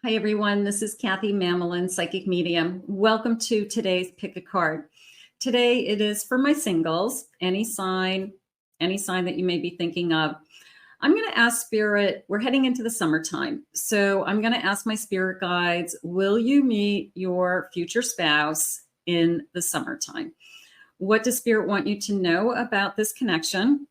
Hi, everyone. This is Kathy Mamolen, Psychic Medium. Welcome to today's Pick a Card. Today it is for my singles, any sign that you may be thinking of. I'm going to ask Spirit, we're heading into the summertime. So I'm going to ask my spirit guides, will you meet your future spouse in the summertime? What does Spirit want you to know about this connection?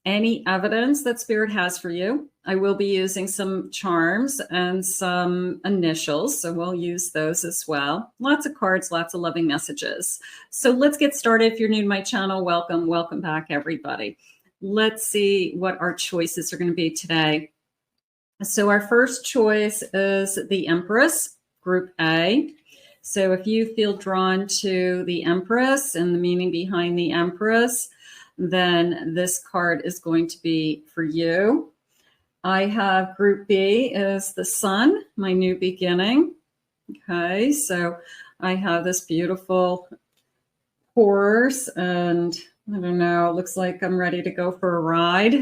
Any evidence that Spirit has for you. I will be using some charms and some initials, so we'll use those as well. Lots of cards, lots of loving messages. So let's get started. If you're new to my channel, welcome. Welcome back, everybody. Let's see what our choices are going to be today. So our first choice is the Empress, Group A. So if you feel drawn to the Empress and the meaning behind the Empress, then this card is going to be for you. I have Group B is the Sun, my new beginning. Okay, so I have this beautiful horse, and I don't know, it looks like I'm ready to go for a ride.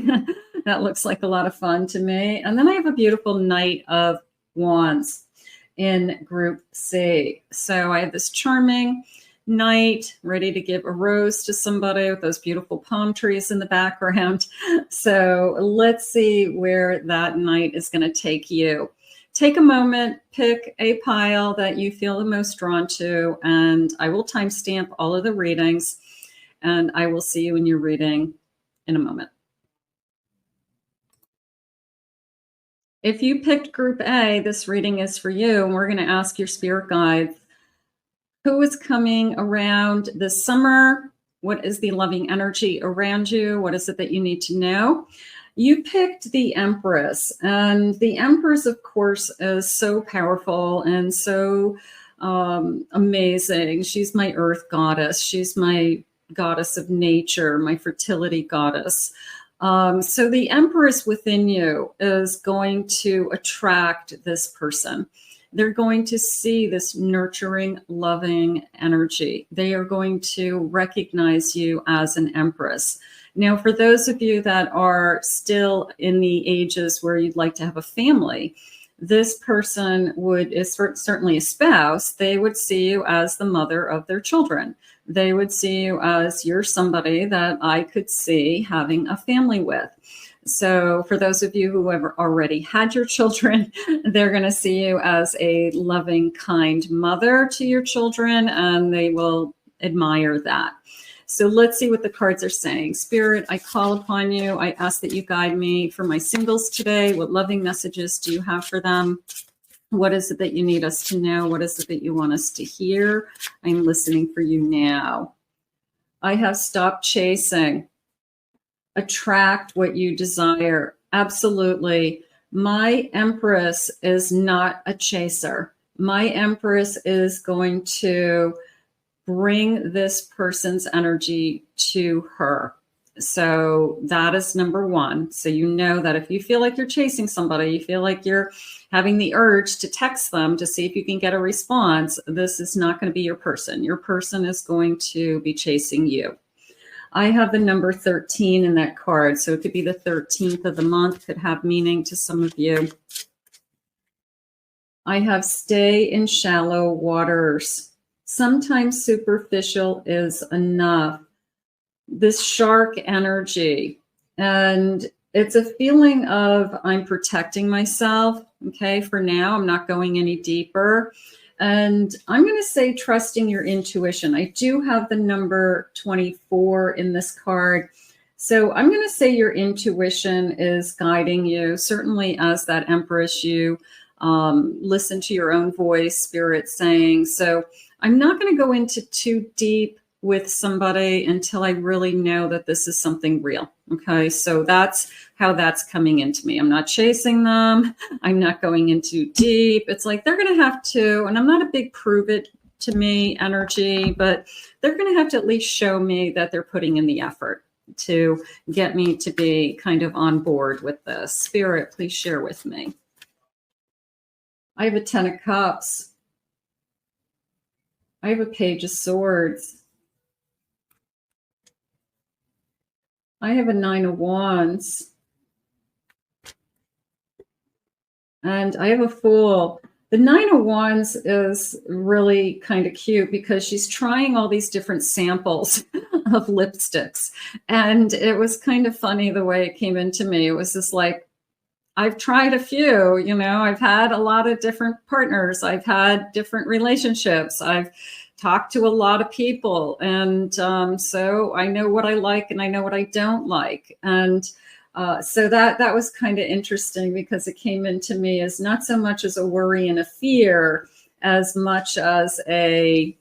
That looks like a lot of fun to me. And then I have a beautiful Knight of Wands in Group C. So I have this charming Knight ready to give a rose to somebody with those beautiful palm trees in the background. So let's see where that Knight is going to take you. Take a moment, pick a pile that you feel the most drawn to, and I will timestamp all of the readings, and I will see you in your reading in a moment. If you picked Group A, this reading is for you, and we're going to ask your spirit guides, who is coming around this summer? What is the loving energy around you? What is it that you need to know? You picked the Empress, and the Empress, of course, is so powerful and so amazing. She's my earth goddess. She's my goddess of nature, my fertility goddess. So the Empress within you is going to attract this person. They're going to see this nurturing, loving energy. They are going to recognize you as an Empress. Now, for those of you that are still in the ages where you'd like to have a family, this person is certainly a spouse. They would see you as the mother of their children. They would see you as you're somebody that I could see having a family with. So for those of you who have already had your children, they're going to see you as a loving, kind mother to your children, and they will admire that. So let's see what the cards are saying. Spirit, I call upon you. I ask that you guide me for my singles today. What loving messages do you have for them? What is it that you need us to know? What is it that you want us to hear? I'm listening for you now. I have stopped chasing. Attract what you desire. Absolutely. My Empress is not a chaser. My Empress is going to bring this person's energy to her. So that is number one. So you know that if you feel like you're chasing somebody, you feel like you're having the urge to text them to see if you can get a response, this is not going to be your person. Your person is going to be chasing you. I have the number 13 in that card, so it could be the 13th of the month, could have meaning to some of you. I have stay in shallow waters. Sometimes superficial is enough. This shark energy, and it's a feeling of I'm protecting myself, okay, for now. I'm not going any deeper. And I'm going to say trusting your intuition. I do have the number 24 in this card. So I'm going to say your intuition is guiding you. Certainly as that Empress, you listen to your own voice, spirit saying. So I'm not going to go into too deep with somebody until I really know that this is something real. Okay, so that's how that's coming into me. I'm not chasing them. I'm not going into deep. It's like they're going to have to, and I'm not a big prove it to me energy, but they're going to have to at least show me that they're putting in the effort to get me to be kind of on board with this. Spirit, please share with me. I have a 10 of Cups. I have a Page of Swords. I have a 9 of Wands. And I have a Fool. The Nine of Wands is really kind of cute because she's trying all these different samples of lipsticks. And it was kind of funny the way it came into me. It was just like, I've tried a few, I've had a lot of different partners. I've had different relationships. I've talked to a lot of people. And so I know what I like and I know what I don't like. And so that was kind of interesting because it came into me as not so much as a worry and a fear, as much as a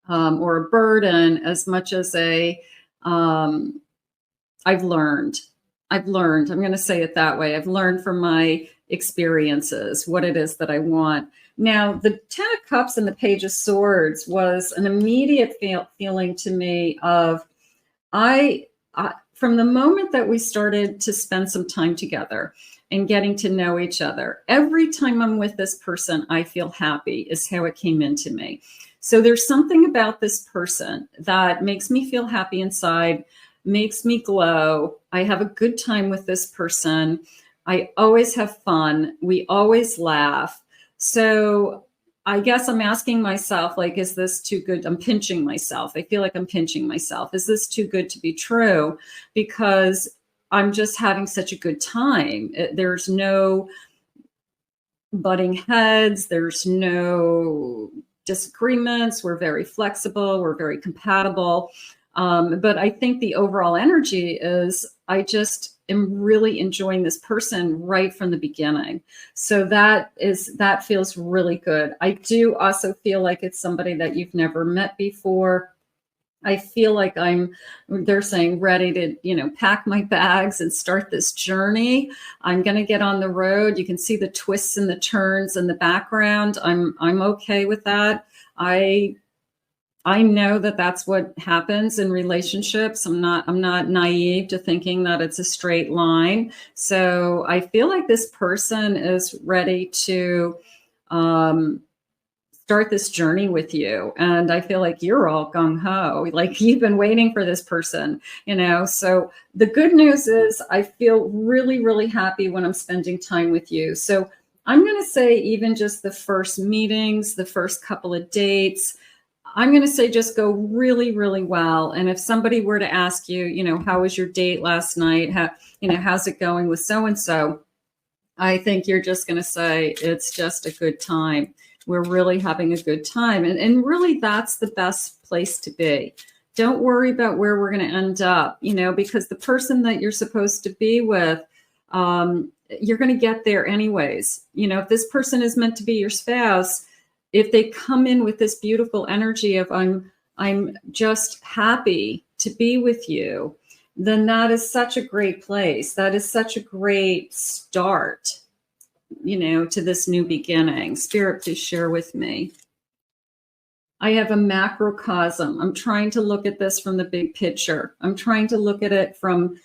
or a burden, as much as a I've learned. I'm going to say it that way. I've learned from my experiences what it is that I want. Now, the Ten of Cups and the Page of Swords was an immediate feeling to me of from the moment that we started to spend some time together and getting to know each other, every time I'm with this person, I feel happy, is how it came into me. So there's something about this person that makes me feel happy inside, makes me glow. I have a good time with this person. I always have fun. We always laugh. So I guess I'm asking myself, like, is this too good? I'm pinching myself. I feel like I'm pinching myself. Is this too good to be true? Because I'm just having such a good time. There's no butting heads. There's no disagreements. We're very flexible. We're very compatible. But I think the overall energy is I just am really enjoying this person right from the beginning. So that feels really good. I do also feel like it's somebody that you've never met before. I feel like they're saying, ready to, pack my bags and start this journey. I'm going to get on the road. You can see the twists and the turns in the background. I'm okay with that. I know that that's what happens in relationships. I'm not naive to thinking that it's a straight line. So I feel like this person is ready to start this journey with you. And I feel like you're all gung ho, like you've been waiting for this person, So the good news is I feel really, really happy when I'm spending time with you. So I'm going to say even just the first meetings, the first couple of dates, I'm going to say just go really, really well. And if somebody were to ask you, how was your date last night? How's it going with so-and-so? I think you're just going to say, it's just a good time. We're really having a good time. And really, that's the best place to be. Don't worry about where we're going to end up, because the person that you're supposed to be with, you're going to get there anyways. If this person is meant to be your spouse, if they come in with this beautiful energy of I'm just happy to be with you, then that is such a great place. That is such a great start, to this new beginning. Spirit, please share with me. I have a macrocosm. I'm trying to look at this from the big picture. I'm trying to look at it from,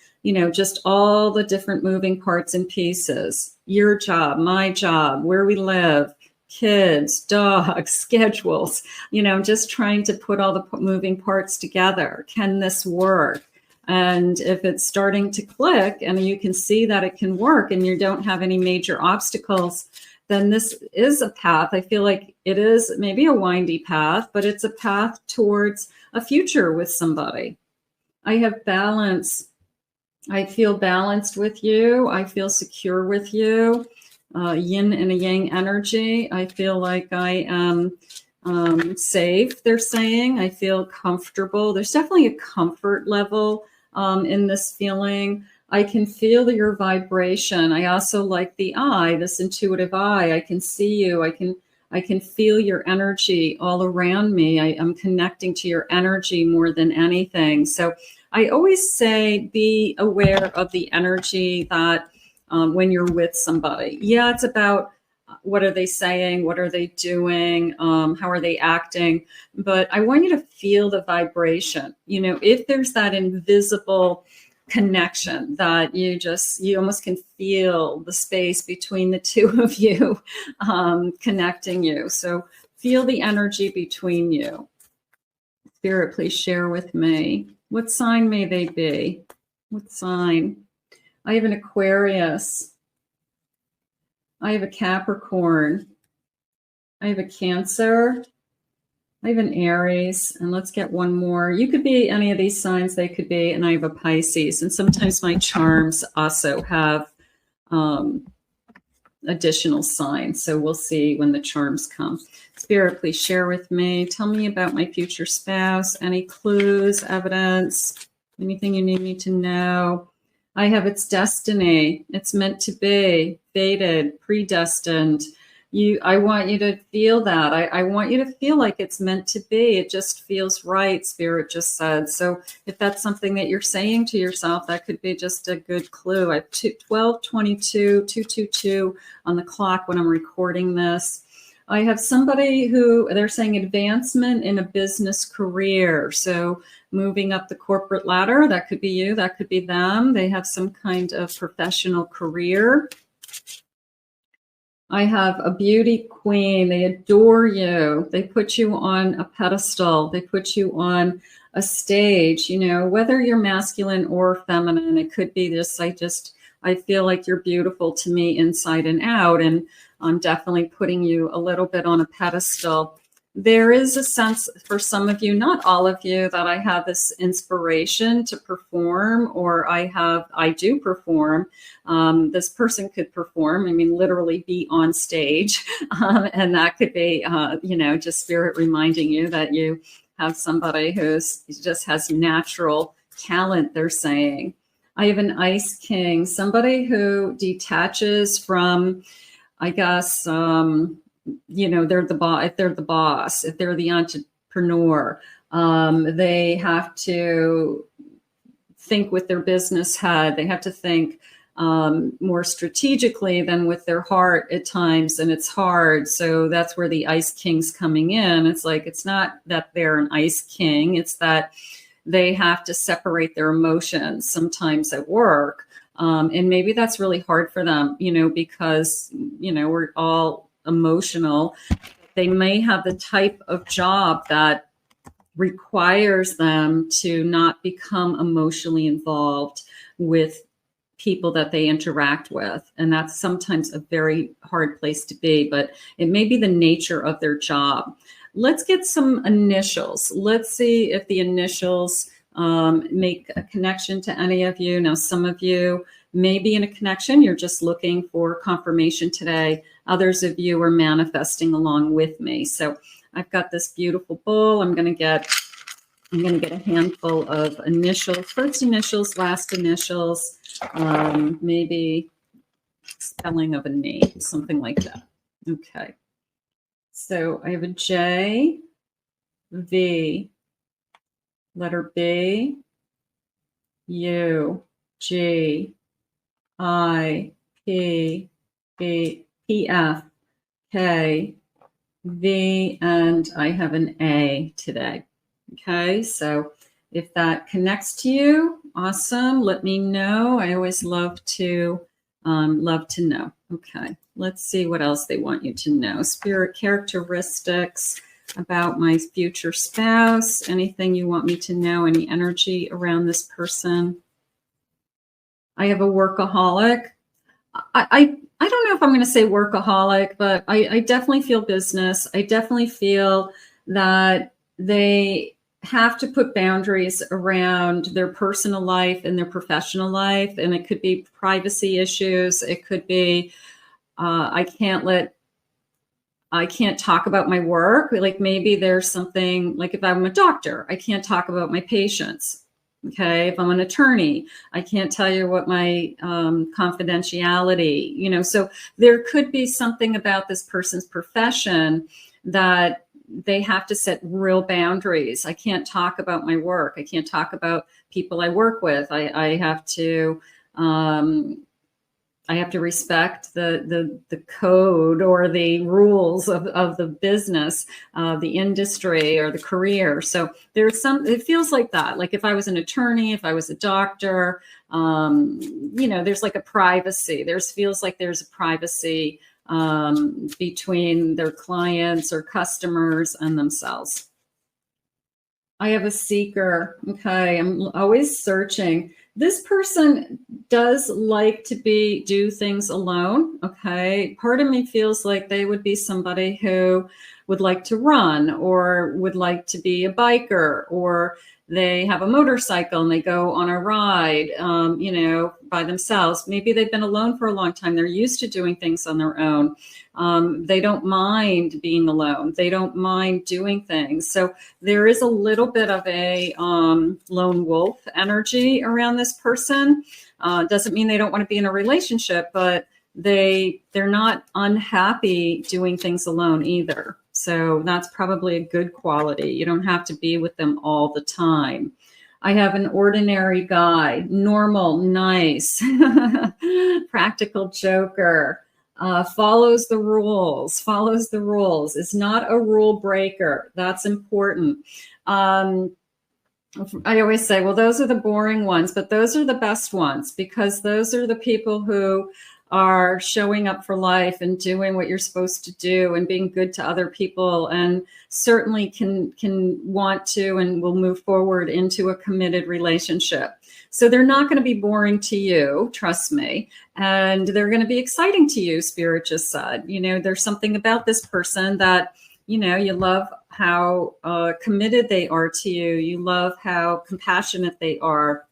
just all the different moving parts and pieces. Your job, my job, where we live, kids, dogs, schedules, I'm just trying to put all the moving parts together. Can this work? And if it's starting to click and you can see that it can work and you don't have any major obstacles, then this is a path. I feel like it is maybe a windy path, but it's a path towards a future with somebody. I have balance. I feel balanced with you. I feel secure with you. Yin and a yang energy. I feel like I am safe, they're saying. I feel comfortable. There's definitely a comfort level in this feeling. I can feel your vibration. I also like the eye, this intuitive eye. I can see you. I can feel your energy all around me. I'm connecting to your energy more than anything. So I always say be aware of the energy that when you're with somebody. Yeah, it's about what are they saying? What are they doing? How are they acting? But I want you to feel the vibration. If there's that invisible connection that you almost can feel the space between the two of you connecting you. So feel the energy between you. Spirit, please share with me. What sign may they be? What sign? I have an Aquarius. I have a Capricorn. I have a Cancer. I have an Aries, and let's get one more. You could be any of these signs, they could be, and I have a Pisces. And sometimes my charms also have additional signs. So we'll see when the charms come. Spirit, please share with me. Tell me about my future spouse. Any clues, evidence, anything you need me to know? I have its destiny. It's meant to be, fated, predestined. I want you to feel that. I want you to feel like it's meant to be. It just feels right, Spirit just said. So if that's something that you're saying to yourself, that could be just a good clue. I have 1222, 222 on the clock when I'm recording this. I have somebody who they're saying advancement in a business career. So moving up the corporate ladder, that could be you, that could be them. They have some kind of professional career. I have a beauty queen. They adore you. They put you on a pedestal. They put you on a stage, you know, whether you're masculine or feminine. It could be this, I feel like you're beautiful to me inside and out. And I'm definitely putting you a little bit on a pedestal. There is a sense for some of you, not all of you, that I have this inspiration to perform, or I do perform. This person could perform, I mean, literally be on stage. And that could be, you know, just spirit reminding you that you have somebody who's just has natural talent, they're saying. I have an Ice King, somebody who detaches from, I guess, you know, they're the boss. If they're the boss, if they're the entrepreneur, they have to think with their business head. They have to think more strategically than with their heart at times, and it's hard. So that's where the Ice King's coming in. It's like, it's not that they're an Ice King, it's that they have to separate their emotions sometimes at work. And maybe that's really hard for them, you know, because, you know, we're all emotional. They may have the type of job that requires them to not become emotionally involved with people that they interact with. And that's sometimes a very hard place to be, but it may be the nature of their job. Let's get some initials. Let's see if the initials make a connection to any of you. Now, some of you may be in a connection. You're just looking for confirmation today. Others of you are manifesting along with me. So I've got this beautiful bowl. I'm going to get a handful of initials, first initials, last initials, maybe spelling of a name, something like that. Okay. So I have a J, V, letter B, U, G, I, P, B, P, F, K, V, and I have an A today. Okay, so if that connects to you, awesome. Let me know. I always love to know. Okay, let's see what else they want you to know. Spirit characteristics about my future spouse. Anything you want me to know? Any energy around this person? I have a workaholic. I don't know if I'm going to say workaholic, but I definitely feel business. I definitely feel that they have to put boundaries around their personal life and their professional life. And it could be privacy issues. It could be, I can't talk about my work. Like maybe there's something, like if I'm a doctor, I can't talk about my patients. Okay. If I'm an attorney, I can't tell you what my confidentiality, you know, so there could be something about this person's profession that they have to set real boundaries. I can't talk about my work. I can't talk about people I work with. I have to respect the code or the rules of the business, the industry or the career. So there's it feels like that. Like if I was an attorney, if I was a doctor, you know, there's like a privacy. Feels like there's a privacy between their clients or customers and themselves. I have a seeker. Okay, I'm always searching. This person does like to do things alone. Okay, part of me feels like they would be somebody who would like to run or would like to be a biker, or they have a motorcycle and they go on a ride, by themselves. Maybe they've been alone for a long time. They're used to doing things on their own. They don't mind being alone. They don't mind doing things. So there is a little bit of a lone wolf energy around this person. Doesn't mean they don't want to be in a relationship, but they're not unhappy doing things alone either. So that's probably a good quality. You don't have to be with them all the time. I have an ordinary guy, normal, nice, practical joker, follows the rules, is not a rule breaker. That's important. I always say, well, those are the boring ones, but those are the best ones, because those are the people who are showing up for life and doing what you're supposed to do and being good to other people, and certainly can want to and will move forward into a committed relationship. So they're not going to be boring to you, trust me, and they're going to be exciting to you, Spirit just said. There's something about this person that, you love how committed they are to you. You love how compassionate they are.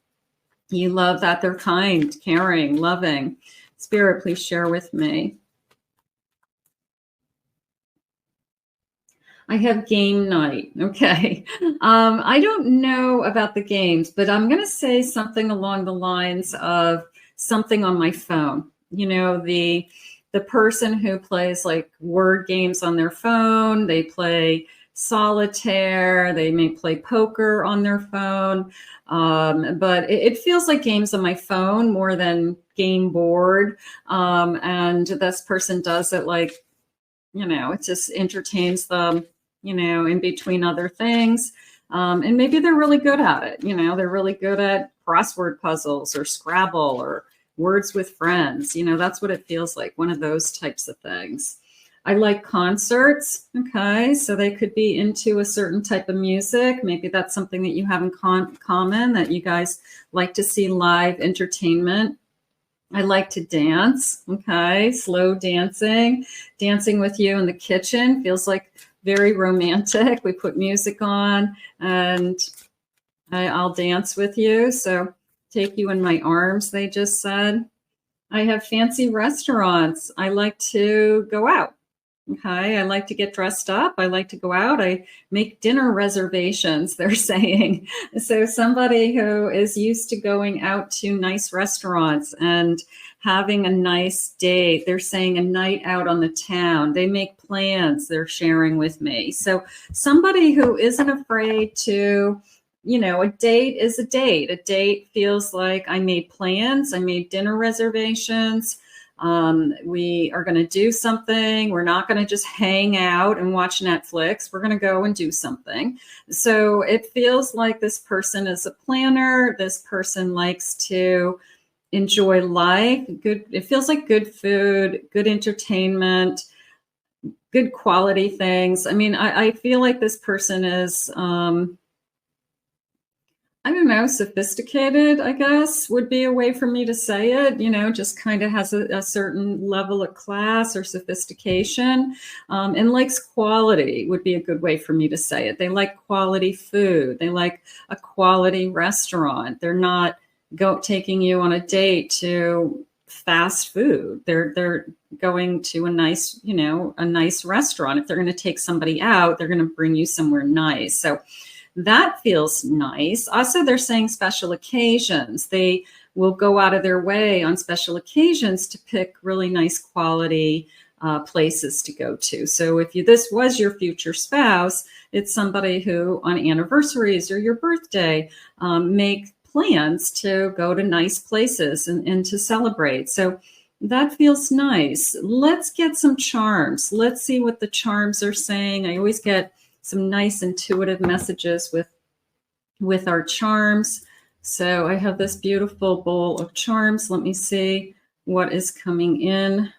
You love that they're kind, caring, loving. Spirit, please share with me. I have game night. Okay. I don't know about the games, but I'm going to say something along the lines of something on my phone. The person who plays like word games on their phone, they play solitaire, they may play poker on their phone. But it feels like games on my phone more than game board. And this person does it like, it just entertains them, in between other things. And maybe they're really good at it. They're really good at crossword puzzles or Scrabble or words with friends. That's what it feels like, one of those types of things. I like concerts. Okay, so they could be into a certain type of music. Maybe that's something that you have in common, that you guys like to see live entertainment. I like to dance. Okay, slow dancing with you in the kitchen feels like very romantic. We put music on and I'll dance with you. So take you in my arms, they just said. I have fancy restaurants. I like to go out. Okay, I like to get dressed up. I like to go out. I make dinner reservations, they're saying. So somebody who is used to going out to nice restaurants and having a nice date, they're saying a night out on the town. They make plans, they're sharing with me. So somebody who isn't afraid to, a date is a date. A date feels like I made plans, I made dinner reservations. We are going to do something. We're not going to just hang out and watch Netflix. We're going to go and do something. So it feels like this person is a planner. This person likes to enjoy life. It feels like good food, good entertainment, good quality things. I mean, I feel like this person is, I don't know, sophisticated, I guess, would be a way for me to say it, just kind of has a certain level of class or sophistication, and likes quality would be a good way for me to say it. They like quality food. They like a quality restaurant. They're not taking you on a date to fast food. They're going to a nice restaurant. If they're going to take somebody out, they're going to bring you somewhere nice. So that feels nice. Also, they're saying special occasions. They will go out of their way on special occasions to pick really nice quality places to go to. So if this was your future spouse, it's somebody who on anniversaries or your birthday make plans to go to nice places and to celebrate. So that feels nice. Let's get some charms. Let's see what the charms are saying. I always get some nice intuitive messages with our charms. So I have this beautiful bowl of charms. Let me see what is coming in.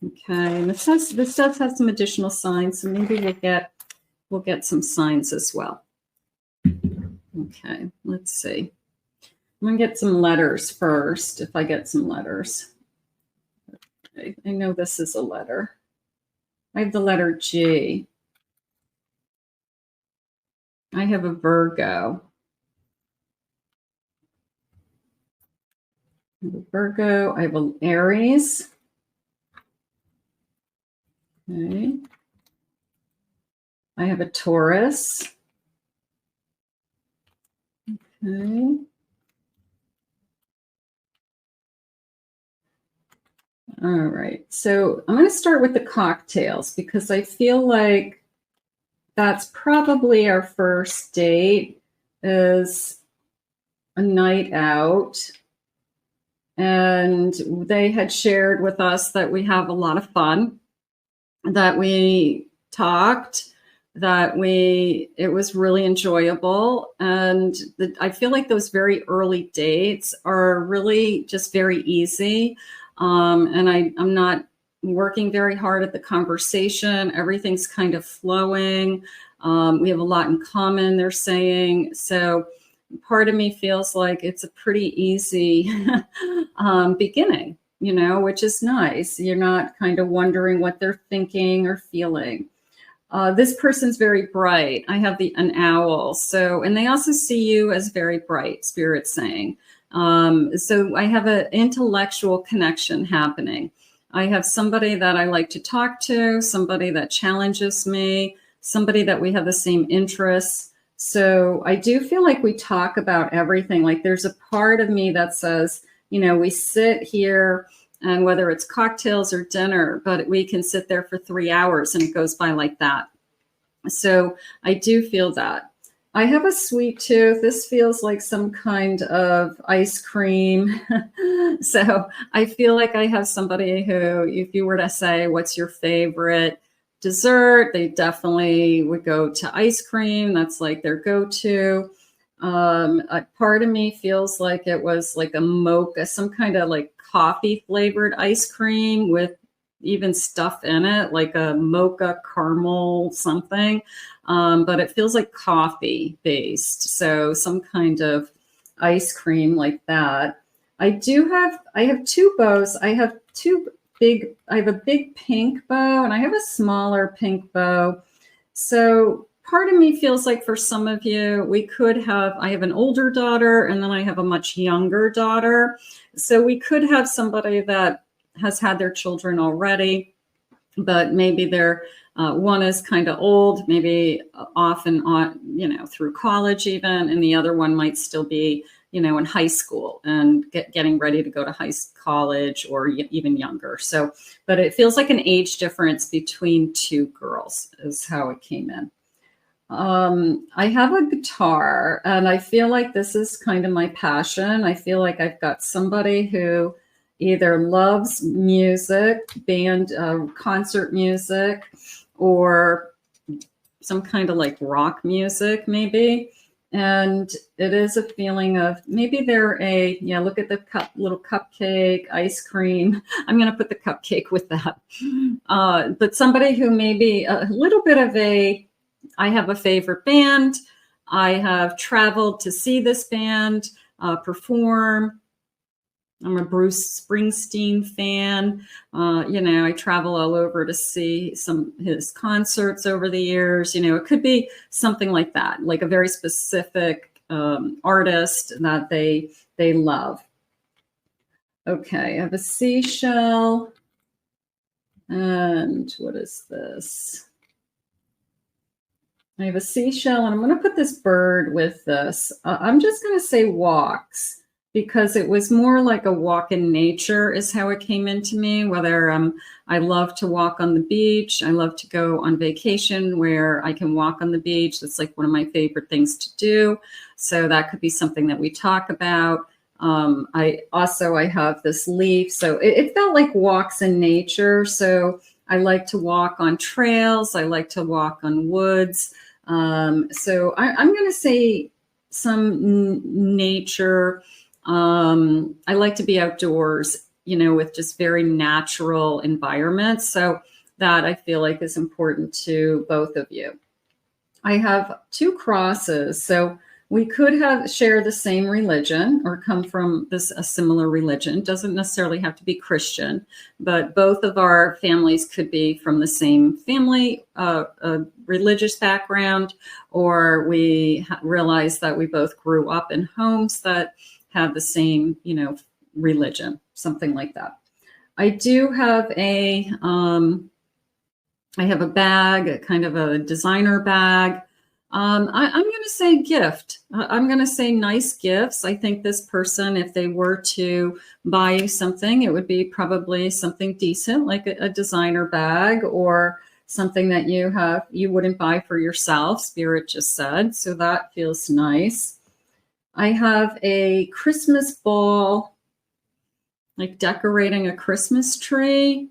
Okay, and this does have some additional signs, so maybe we'll get some signs as well. Okay, let's see. I'm going to get some letters first, if I get some letters. Okay, I know this is a letter. I have the letter G. I have a Virgo. I have a Virgo. I have an Aries. Okay. I have a Taurus. Okay. All right. So I'm going to start with the cocktails because I feel like that's probably our first date is a night out. And they had shared with us that we have a lot of fun, that we talked, it was really enjoyable. And I feel like those very early dates are really just very easy. And I'm not working very hard at the conversation. Everything's kind of flowing. We have a lot in common, they're saying. So part of me feels like it's a pretty easy beginning, which is nice. You're not kind of wondering what they're thinking or feeling. This person's very bright. I have an owl. So, and they also see you as very bright, Spirit's saying. So I have an intellectual connection happening. I have somebody that I like to talk to, somebody that challenges me, somebody that we have the same interests. So I do feel like we talk about everything. Like there's a part of me that says, we sit here and whether it's cocktails or dinner, but we can sit there for 3 hours and it goes by like that. So I do feel that. I have a sweet tooth. This feels like some kind of ice cream. So I feel like I have somebody who, if you were to say, what's your favorite dessert, they definitely would go to ice cream. That's like their go-to. A part of me feels like it was like a mocha, some kind of like coffee flavored ice cream with even stuff in it, like a mocha caramel something. But it feels like coffee based. So some kind of ice cream like that. I have two bows. I have a big pink bow and I have a smaller pink bow. So part of me feels like for some of you, I have an older daughter and then I have a much younger daughter. So we could have somebody that has had their children already, but maybe one is kind of old, maybe off and on, through college even, and the other one might still be, in high school and getting ready to go to college or even younger. So, but it feels like an age difference between two girls is how it came in. I have a guitar and I feel like this is kind of my passion. I feel like I've got somebody who either loves music, band, concert music, or some kind of like rock music maybe. And it is a feeling of maybe look at the little cupcake, ice cream. I'm going to put the cupcake with that. But somebody who maybe a little bit of I have a favorite band. I have traveled to see this band perform. I'm a Bruce Springsteen fan. I travel all over to see his concerts over the years. It could be something like that, like a very specific artist that they love. Okay, I have a seashell. And what is this? I have a seashell, and I'm going to put this bird with this. I'm just going to say walks, because it was more like a walk in nature is how it came into me. Whether I love to walk on the beach. I love to go on vacation where I can walk on the beach. That's like one of my favorite things to do. So that could be something that we talk about. I have this leaf. So it felt like walks in nature. So I like to walk on trails. I like to walk on woods. So I'm going to say some nature. I like to be outdoors, with just very natural environments. So that I feel like is important to both of you. I have two crosses. So We could share the same religion or come from a similar religion. Doesn't necessarily have to be Christian, but both of our families could be from the same family, religious background, or we realize that we both grew up in homes that have the same, religion, something like that. I do have I have a bag, a kind of a designer bag. I'm going to say gift. I'm going to say nice gifts. I think this person, if they were to buy you something, it would be probably something decent, like a designer bag or something that you wouldn't buy for yourself, Spirit just said. So that feels nice. I have a Christmas ball, like decorating a Christmas tree.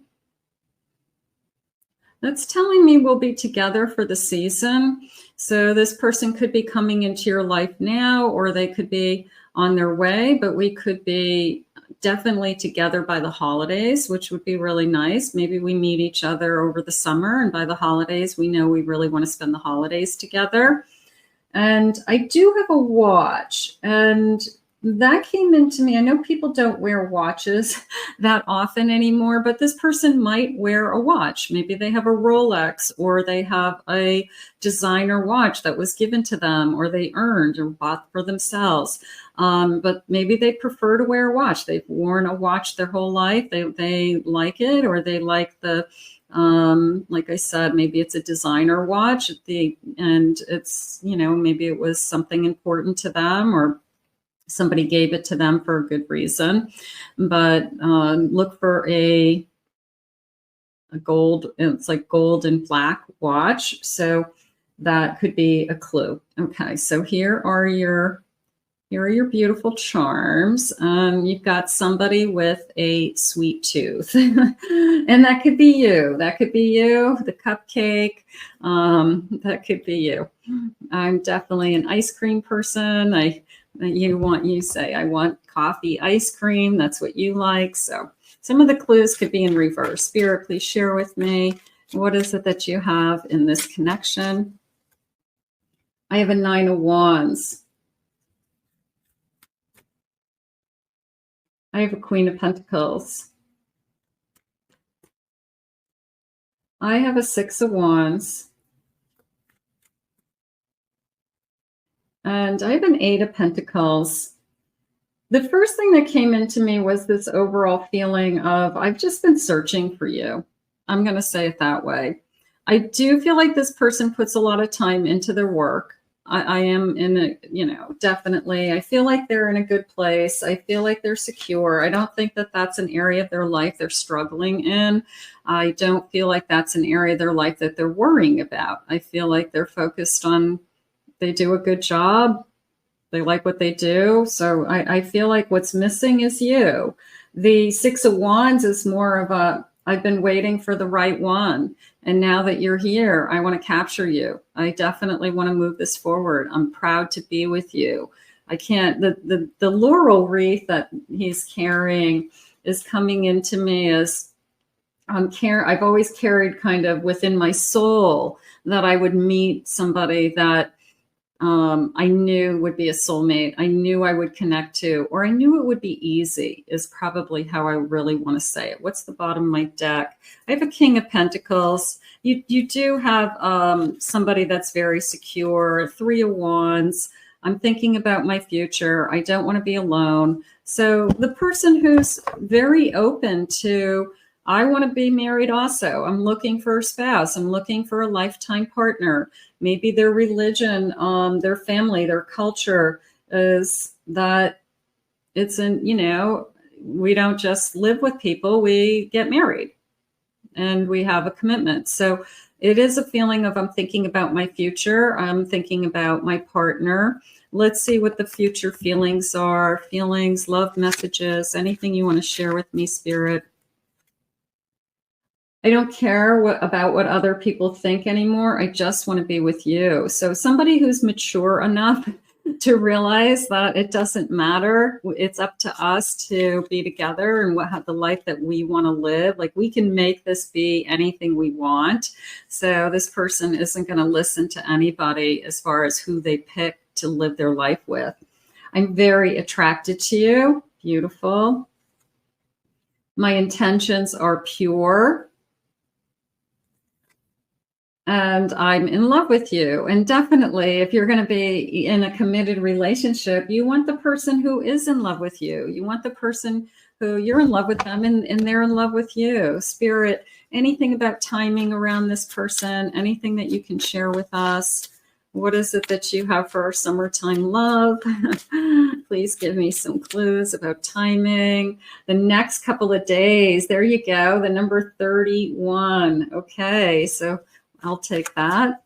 That's telling me we'll be together for the season. So this person could be coming into your life now, or they could be on their way, but we could be definitely together by the holidays, which would be really nice. Maybe we meet each other over the summer, and by the holidays, we know we really want to spend the holidays together. And I do have a watch, and that came into me. I know people don't wear watches that often anymore, but this person might wear a watch. Maybe they have a Rolex, or they have a designer watch that was given to them, or they earned or bought for themselves. But maybe they prefer to wear a watch. They've worn a watch their whole life. They like it, or they like the like I said, maybe it's a designer watch and it's, maybe it was something important to them, or somebody gave it to them for a good reason. But look for a gold, it's like gold and black watch. So that could be a clue. Okay, so here are your beautiful charms. You've got somebody with a sweet tooth, and that could be you. That could be you, the cupcake. That could be you. I'm definitely an ice cream person. You say, I want coffee ice cream. That's what you like. So some of the clues could be in reverse. Spirit, please share with me. What is it that you have in this connection? I have a 9 of Wands. I have a Queen of Pentacles. I have a 6 of Wands. And I have an 8 of Pentacles. The first thing that came into me was this overall feeling of, I've just been searching for you. I'm going to say it that way. I do feel like this person puts a lot of time into their work. I am in a, definitely, I feel like they're in a good place. I feel like they're secure. I don't think that that's an area of their life they're struggling in. I don't feel like that's an area of their life that they're worrying about. I feel like they're focused on, they do a good job. They like what they do. So I feel like what's missing is you. The 6 of Wands is more of I've been waiting for the right one. And now that you're here, I want to capture you. I definitely want to move this forward. I'm proud to be with you. I can't, the laurel wreath that he's carrying is coming into me as I've always carried kind of within my soul that I would meet somebody that I knew would be a soulmate. I knew I would connect to, or I knew it would be easy, is probably how I really want to say it. What's the bottom of my deck? I have a King of Pentacles. You do have somebody that's very secure, 3 of Wands. I'm thinking about my future. I don't want to be alone. So the person who's very open to, I want to be married also. I'm looking for a spouse. I'm looking for a lifetime partner. Maybe their religion, their family, their culture is that it's we don't just live with people, we get married and we have a commitment. So it is a feeling of, I'm thinking about my future. I'm thinking about my partner. Let's see what the future feelings are. Feelings, love messages, anything you want to share with me, Spirit. I don't care about what other people think anymore. I just want to be with you. So somebody who's mature enough to realize that it doesn't matter. It's up to us to be together and have the life that we want to live. Like, we can make this be anything we want. So this person isn't going to listen to anybody as far as who they pick to live their life with. I'm very attracted to you. Beautiful. My intentions are pure. And I'm in love with you. And definitely, if you're going to be in a committed relationship, you want the person who is in love with you. You want the person who you're in love with them and they're in love with you. Spirit, anything about timing around this person, anything that you can share with us? What is it that you have for our summertime love? Please give me some clues about timing. The next couple of days, there you go, the number 31. Okay, so I'll take that.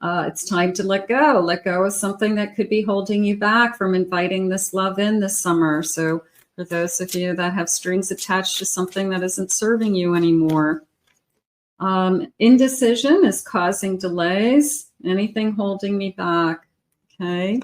It's time to let go. Let go of something that could be holding you back from inviting this love in this summer. So for those of you that have strings attached to something that isn't serving you anymore. Indecision is causing delays. Anything holding me back. Okay.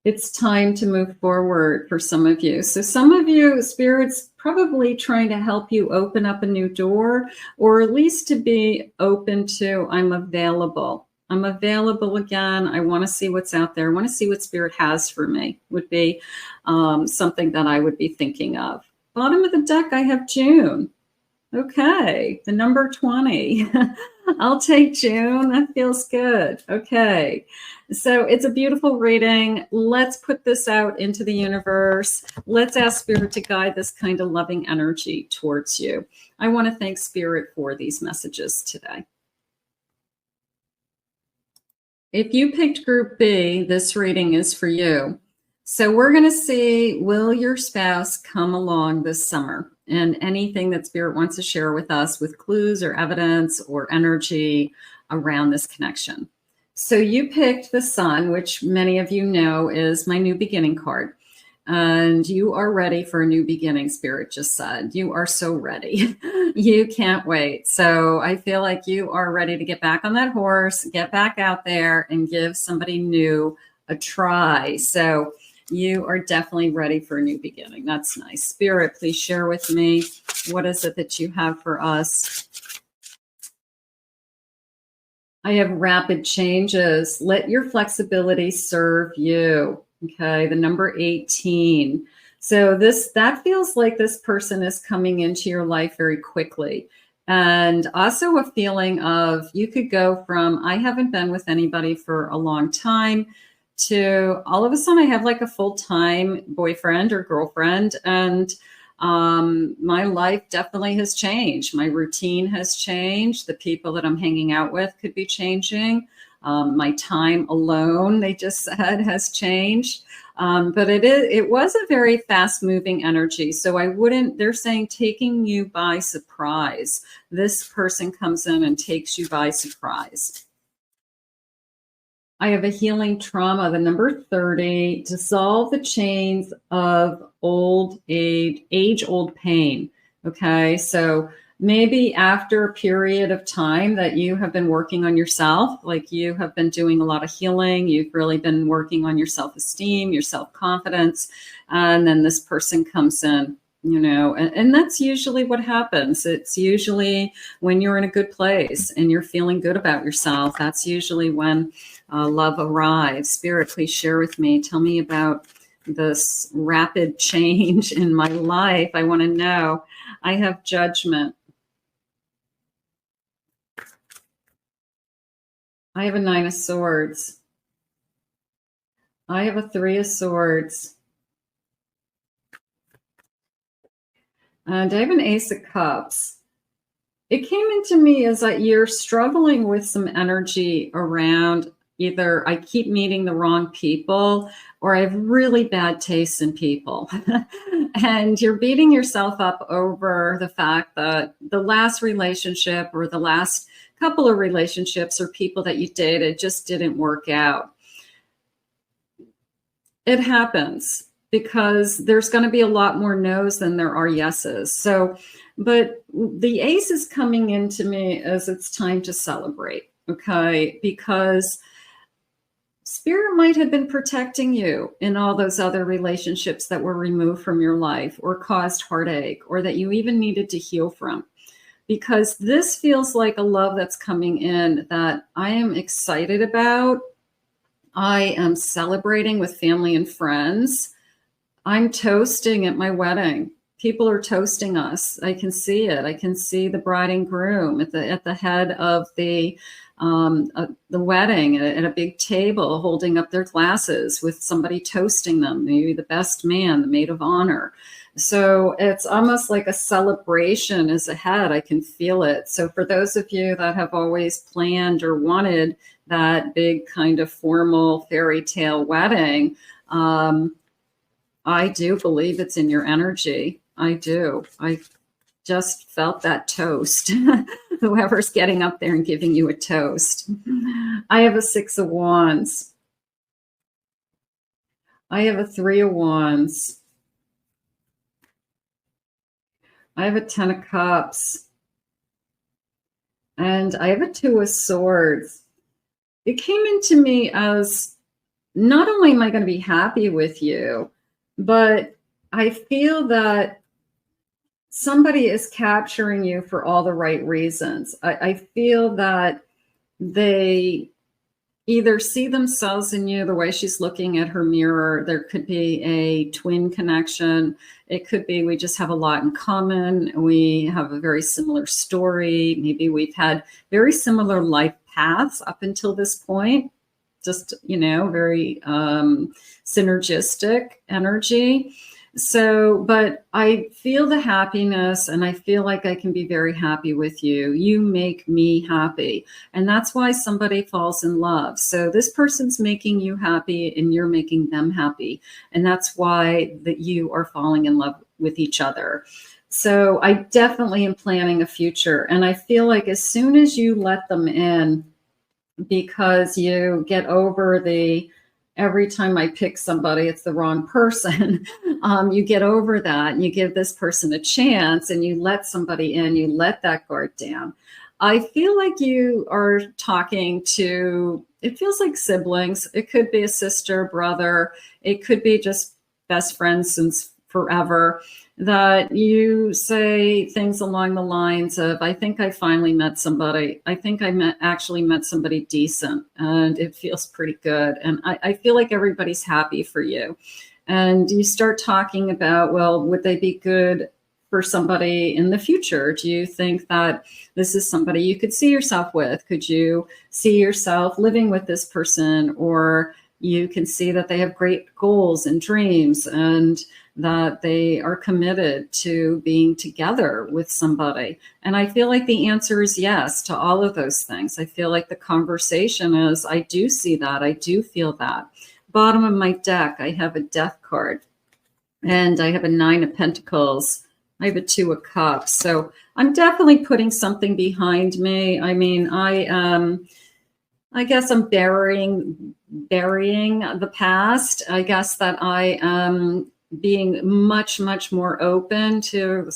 It's time to move forward for some of you. So some of you, Spirit's probably trying to help you open up a new door, or at least to be open to, I'm available. I'm available again. I want to see what's out there. I want to see what Spirit has for me, would be something that I would be thinking of. Bottom of the deck, I have June. Okay, the number 20. I'll take June. That feels good. Okay, so it's a beautiful reading. Let's put this out into the universe. Let's ask Spirit to guide this kind of loving energy towards you. I want to thank Spirit for these messages today. If you picked Group B, this reading is for you. So we're going to see, will your spouse come along this summer? And anything that Spirit wants to share with us with clues or evidence or energy around this connection. So you picked the Sun, which many of you know is my new beginning card. And you are ready for a new beginning, Spirit just said. You are so ready. You can't wait. So I feel like you are ready to get back on that horse, get back out there and give somebody new a try. So you are definitely ready for a new beginning. That's nice. Spirit, please share with me. What is it that you have for us? I have rapid changes. Let your flexibility serve you. Okay, the number 18. So that feels like this person is coming into your life very quickly. And also a feeling of you could go from, I haven't been with anybody for a long time, to all of a sudden I have like a full-time boyfriend or girlfriend, and my life definitely has changed. My routine has changed. The people that I'm hanging out with could be changing. My time alone, they just said, has changed. But it was a very fast-moving energy. So they're saying taking you by surprise. This person comes in and takes you by surprise. I have a healing trauma, the number 30, dissolve the chains of age-old pain. Okay, so maybe after a period of time that you have been working on yourself, like you have been doing a lot of healing, you've really been working on your self-esteem, your self-confidence, and then this person comes in, and that's usually what happens. It's usually when you're in a good place and you're feeling good about yourself. That's usually when love arrives. Spirit, please share with me. Tell me about this rapid change in my life. I want to know. I have Judgment. I have a 9 of Swords. I have a 3 of Swords. And I have an Ace of Cups. It came into me as that you're struggling with some energy around either I keep meeting the wrong people or I have really bad taste in people. And you're beating yourself up over the fact that the last relationship or the last couple of relationships or people that you dated just didn't work out. It happens because there's going to be a lot more no's than there are yeses. So, but the Ace is coming into me as it's time to celebrate, okay? Because Spirit might have been protecting you in all those other relationships that were removed from your life or caused heartache or that you even needed to heal from. because this feels like a love that's coming in that I am excited about. I am celebrating with family and friends. I'm toasting at my wedding. People are toasting us. I can see it. I can see the bride and groom at the head of the wedding at a big table, holding up their glasses with somebody toasting them, maybe the best man, the maid of honor. So it's almost like a celebration is ahead. I can feel it. So for those of you that have always planned or wanted that big kind of formal fairy tale wedding, I do believe it's in your energy. I do. I just felt that toast. Whoever's getting up there and giving you a toast. I have a 6 of Wands. I have a 3 of Wands. I have a 10 of Cups. And I have a 2 of Swords. It came into me as, not only am I going to be happy with you, but I feel that somebody is capturing you for all the right reasons. I feel that they either see themselves in you the way she's looking at her mirror. There could be a twin connection. It could be we just have a lot in common. We have a very similar story. Maybe we've had very similar life paths up until this point. Just, very synergistic energy. So, but I feel the happiness and I feel like I can be very happy with you. You make me happy. And that's why somebody falls in love. So this person's making you happy and you're making them happy. And that's why that you are falling in love with each other. So I definitely am planning a future. And I feel like as soon as you let them in, because you get over the every time I pick somebody, it's the wrong person. You get over that and you give this person a chance and you let somebody in, you let that guard down. I feel like you are talking to, it feels like siblings. It could be a sister, brother. It could be just best friends since forever, that you say things along the lines of, I think I finally met somebody. I think I actually met somebody decent and it feels pretty good. And I feel like everybody's happy for you. And you start talking about, well, would they be good for somebody in the future? Do you think that this is somebody you could see yourself with? Could you see yourself living with this person? Or you can see that they have great goals and dreams and that they are committed to being together with somebody. And I feel like the answer is yes to all of those things. I feel like the conversation is, I do see that. I do feel that. Bottom of my deck, I have a Death card and I have a 9 of Pentacles. I have a 2 of Cups. So I'm definitely putting something behind me. I mean, I guess I'm burying the past. I guess that I am being much, much more open to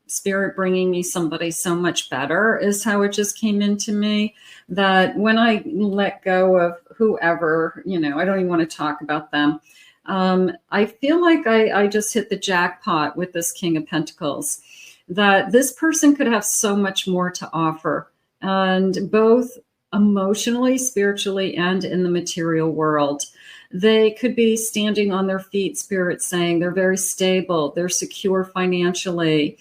spirit bringing me somebody so much better is how it just came into me. That when I let go of whoever, I don't even want to talk about them. I feel like I just hit the jackpot with this King of Pentacles, that this person could have so much more to offer, and both emotionally, spiritually, and in the material world. They could be standing on their feet, spirit saying they're very stable, they're secure financially,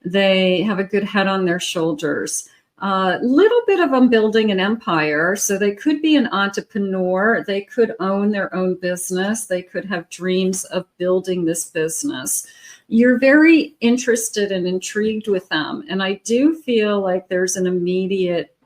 they have a good head on their shoulders. Little bit of them building an empire. So they could be an entrepreneur. They could own their own business. They could have dreams of building this business. You're very interested and intrigued with them. And I do feel like there's an immediate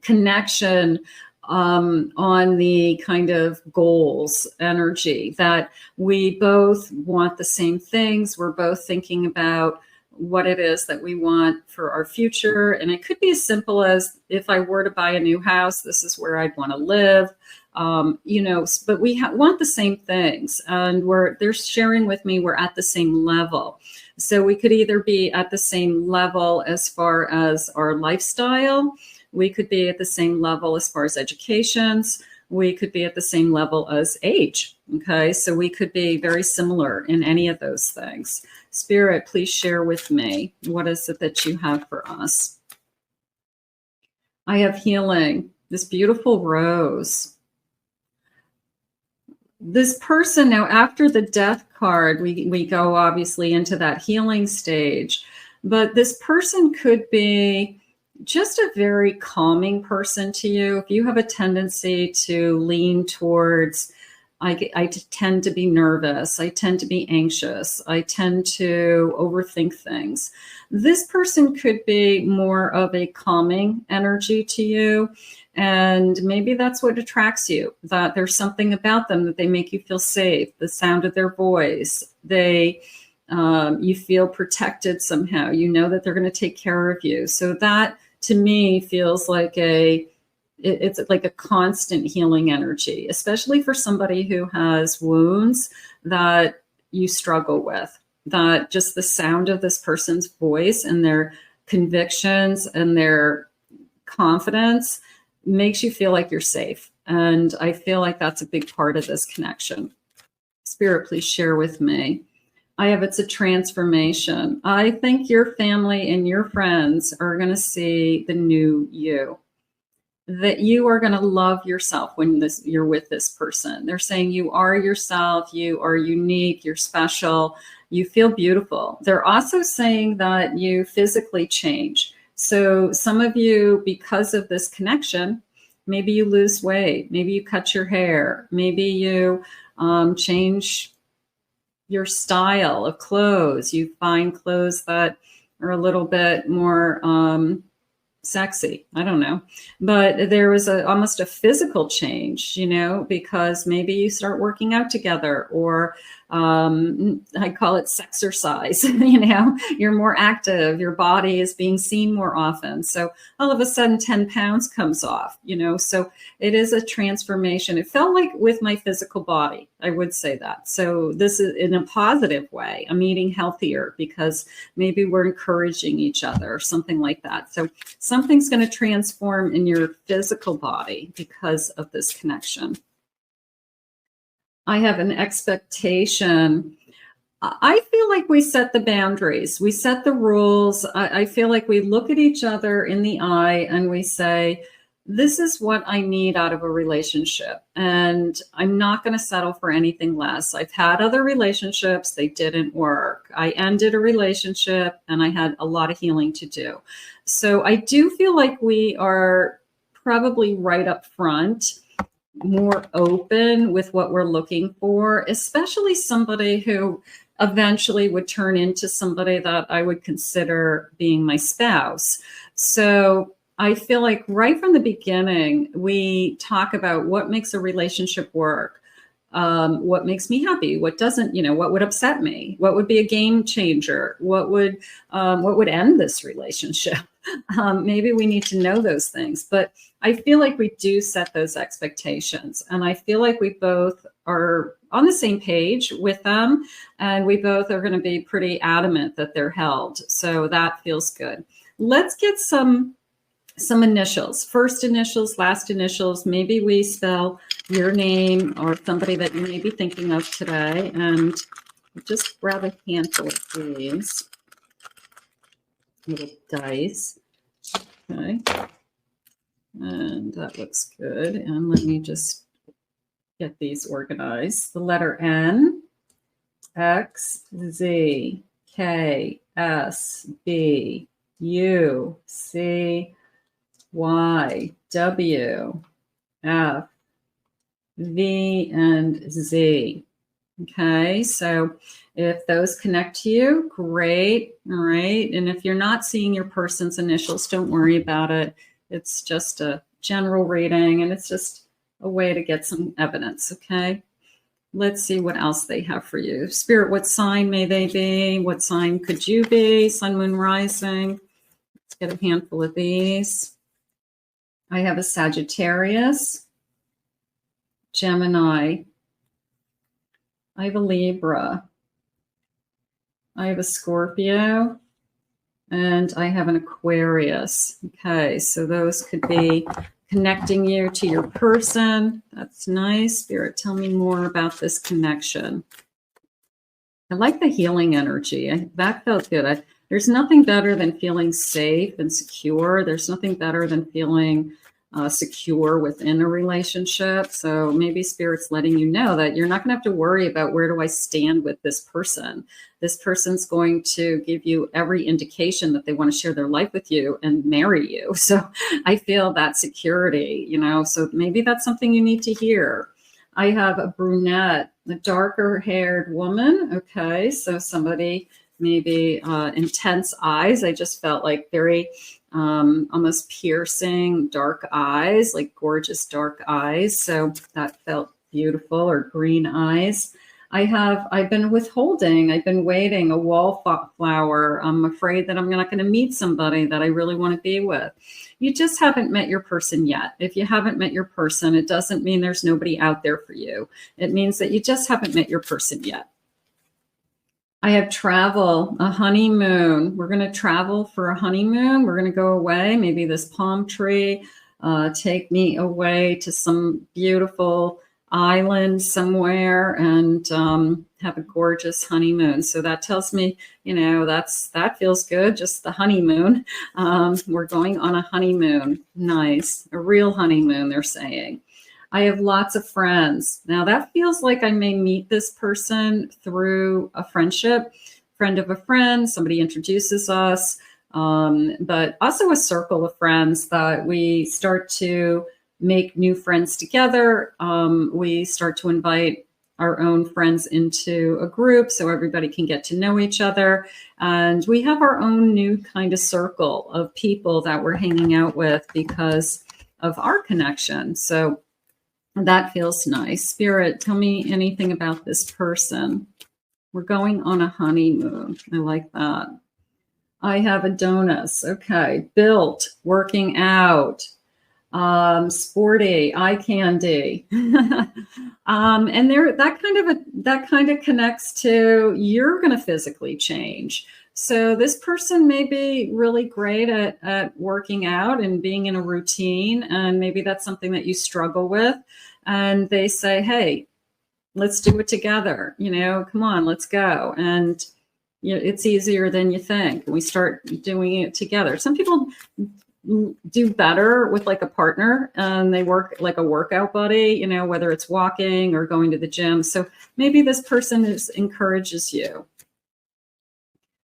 connection on the kind of goals energy, that we both want the same things. We're both thinking about what it is that we want for our future. And it could be as simple as, if I were to buy a new house, this is where I'd want to live. But we want the same things, and they're sharing with me we're at the same level. So we could either be at the same level as far as our lifestyle. We could be at the same level as far as educations. We could be at the same level as age. Okay, so we could be very similar in any of those things. Spirit, please share with me, what is it that you have for us? I have healing, this beautiful rose. This person, now after the death card, we go obviously into that healing stage, but this person could be just a very calming person to you. If you have a tendency to lean towards, I tend to be nervous, I tend to be anxious, I tend to overthink things. This person could be more of a calming energy to you. And maybe that's what attracts you, that there's something about them that they make you feel safe, the sound of their voice, you feel protected somehow. You know that they're going to take care of you. So that to me feels like it's like a constant healing energy, especially for somebody who has wounds that you struggle with, that just the sound of this person's voice and their convictions and their confidence makes you feel like you're safe. And I feel like that's a big part of this connection. Spirit, please share with me. It's a transformation. I think your family and your friends are going to see the new you, that you are going to love yourself when you're with this person. They're saying you are yourself, you are unique, you're special, you feel beautiful. They're also saying that you physically change. So some of you, because of this connection, maybe you lose weight, maybe you cut your hair, maybe you change your style of clothes. You find clothes that are a little bit more sexy. I don't know. But there was almost a physical change, because maybe you start working out together, or I call it sexercise. You're more active, your body is being seen more often. So all of a sudden 10 pounds comes off, so it is a transformation. It felt like with my physical body, I would say that. So this is in a positive way. I'm eating healthier because maybe we're encouraging each other or something like that. So something's going to transform in your physical body because of this connection. I have an expectation. I feel like we set the boundaries. We set the rules. I feel like we look at each other in the eye and we say, this is what I need out of a relationship. And I'm not going to settle for anything less. I've had other relationships. They didn't work. I ended a relationship and I had a lot of healing to do. So I do feel like we are probably right up front, more open with what we're looking for, especially somebody who eventually would turn into somebody that I would consider being my spouse. So I feel like right from the beginning, we talk about what makes a relationship work, what makes me happy, what doesn't, what would upset me, what would be a game changer, what would end this relationship. Maybe we need to know those things, but I feel like we do set those expectations, and I feel like we both are on the same page with them, and we both are going to be pretty adamant that they're held. So that feels good. Let's get some initials, first initials, last initials. Maybe we spell your name or somebody that you may be thinking of today, and just grab a handful of these little dice. Okay. And that looks good. And let me just get these organized. The letter N, X, Z, K, S, B, U, C, Y, W, F, V, and Z. Okay, so if those connect to you, great. All right. And if you're not seeing your person's initials, don't worry about it. It's just a general reading, and it's just a way to get some evidence. Okay. Let's see what else they have for you. Spirit, what sign may they be? What sign could you be? Sun, moon, rising. Let's get a handful of these. I have a Sagittarius, Gemini. I have a Libra. I have a Scorpio, and I have an Aquarius. Okay, so those could be connecting you to your person. That's nice. Spirit, tell me more about this connection. I like the healing energy. That felt good. There's nothing better than feeling safe and secure. There's nothing better than feeling secure within a relationship. So maybe Spirit's letting you know that you're not going to have to worry about where do I stand with this person. This person's going to give you every indication that they want to share their life with you and marry you. So I feel that security, you know, so maybe that's something you need to hear. I have a brunette, a darker haired woman. Okay. So somebody maybe intense eyes. I just felt like very almost piercing dark eyes, like gorgeous dark eyes. So that felt beautiful, or green eyes. I've been withholding, I've been waiting, a wallflower. I'm afraid that I'm not going to meet somebody that I really want to be with. You just haven't met your person yet. If you haven't met your person, it doesn't mean there's nobody out there for you. It means that you just haven't met your person yet. I have travel, a honeymoon. We're going to travel for a honeymoon. We're going to go away, maybe this palm tree, take me away to some beautiful island somewhere and have a gorgeous honeymoon. So that tells me, you know, that feels good, just the honeymoon. We're going on a honeymoon. Nice. A real honeymoon, they're saying. I have lots of friends. Now that feels like I may meet this person through a friendship, friend of a friend, somebody introduces us, but also a circle of friends that we start to make new friends together. We start to invite our own friends into a group so everybody can get to know each other. And we have our own new kind of circle of people that we're hanging out with because of our connection. So that feels nice. Spirit, tell me anything about this person. We're going on a honeymoon. I like that. I have Adonis. Okay. Built, working out, sporty, eye candy. And there, that kind of connects to you're going to physically change. So this person may be really great at working out and being in a routine, and maybe that's something that you struggle with. And they say, hey, let's do it together. You know, come on, let's go. And you know, it's easier than you think. We start doing it together. Some people do better with like a partner and they work like a workout buddy, you know, whether it's walking or going to the gym. So maybe this person encourages you.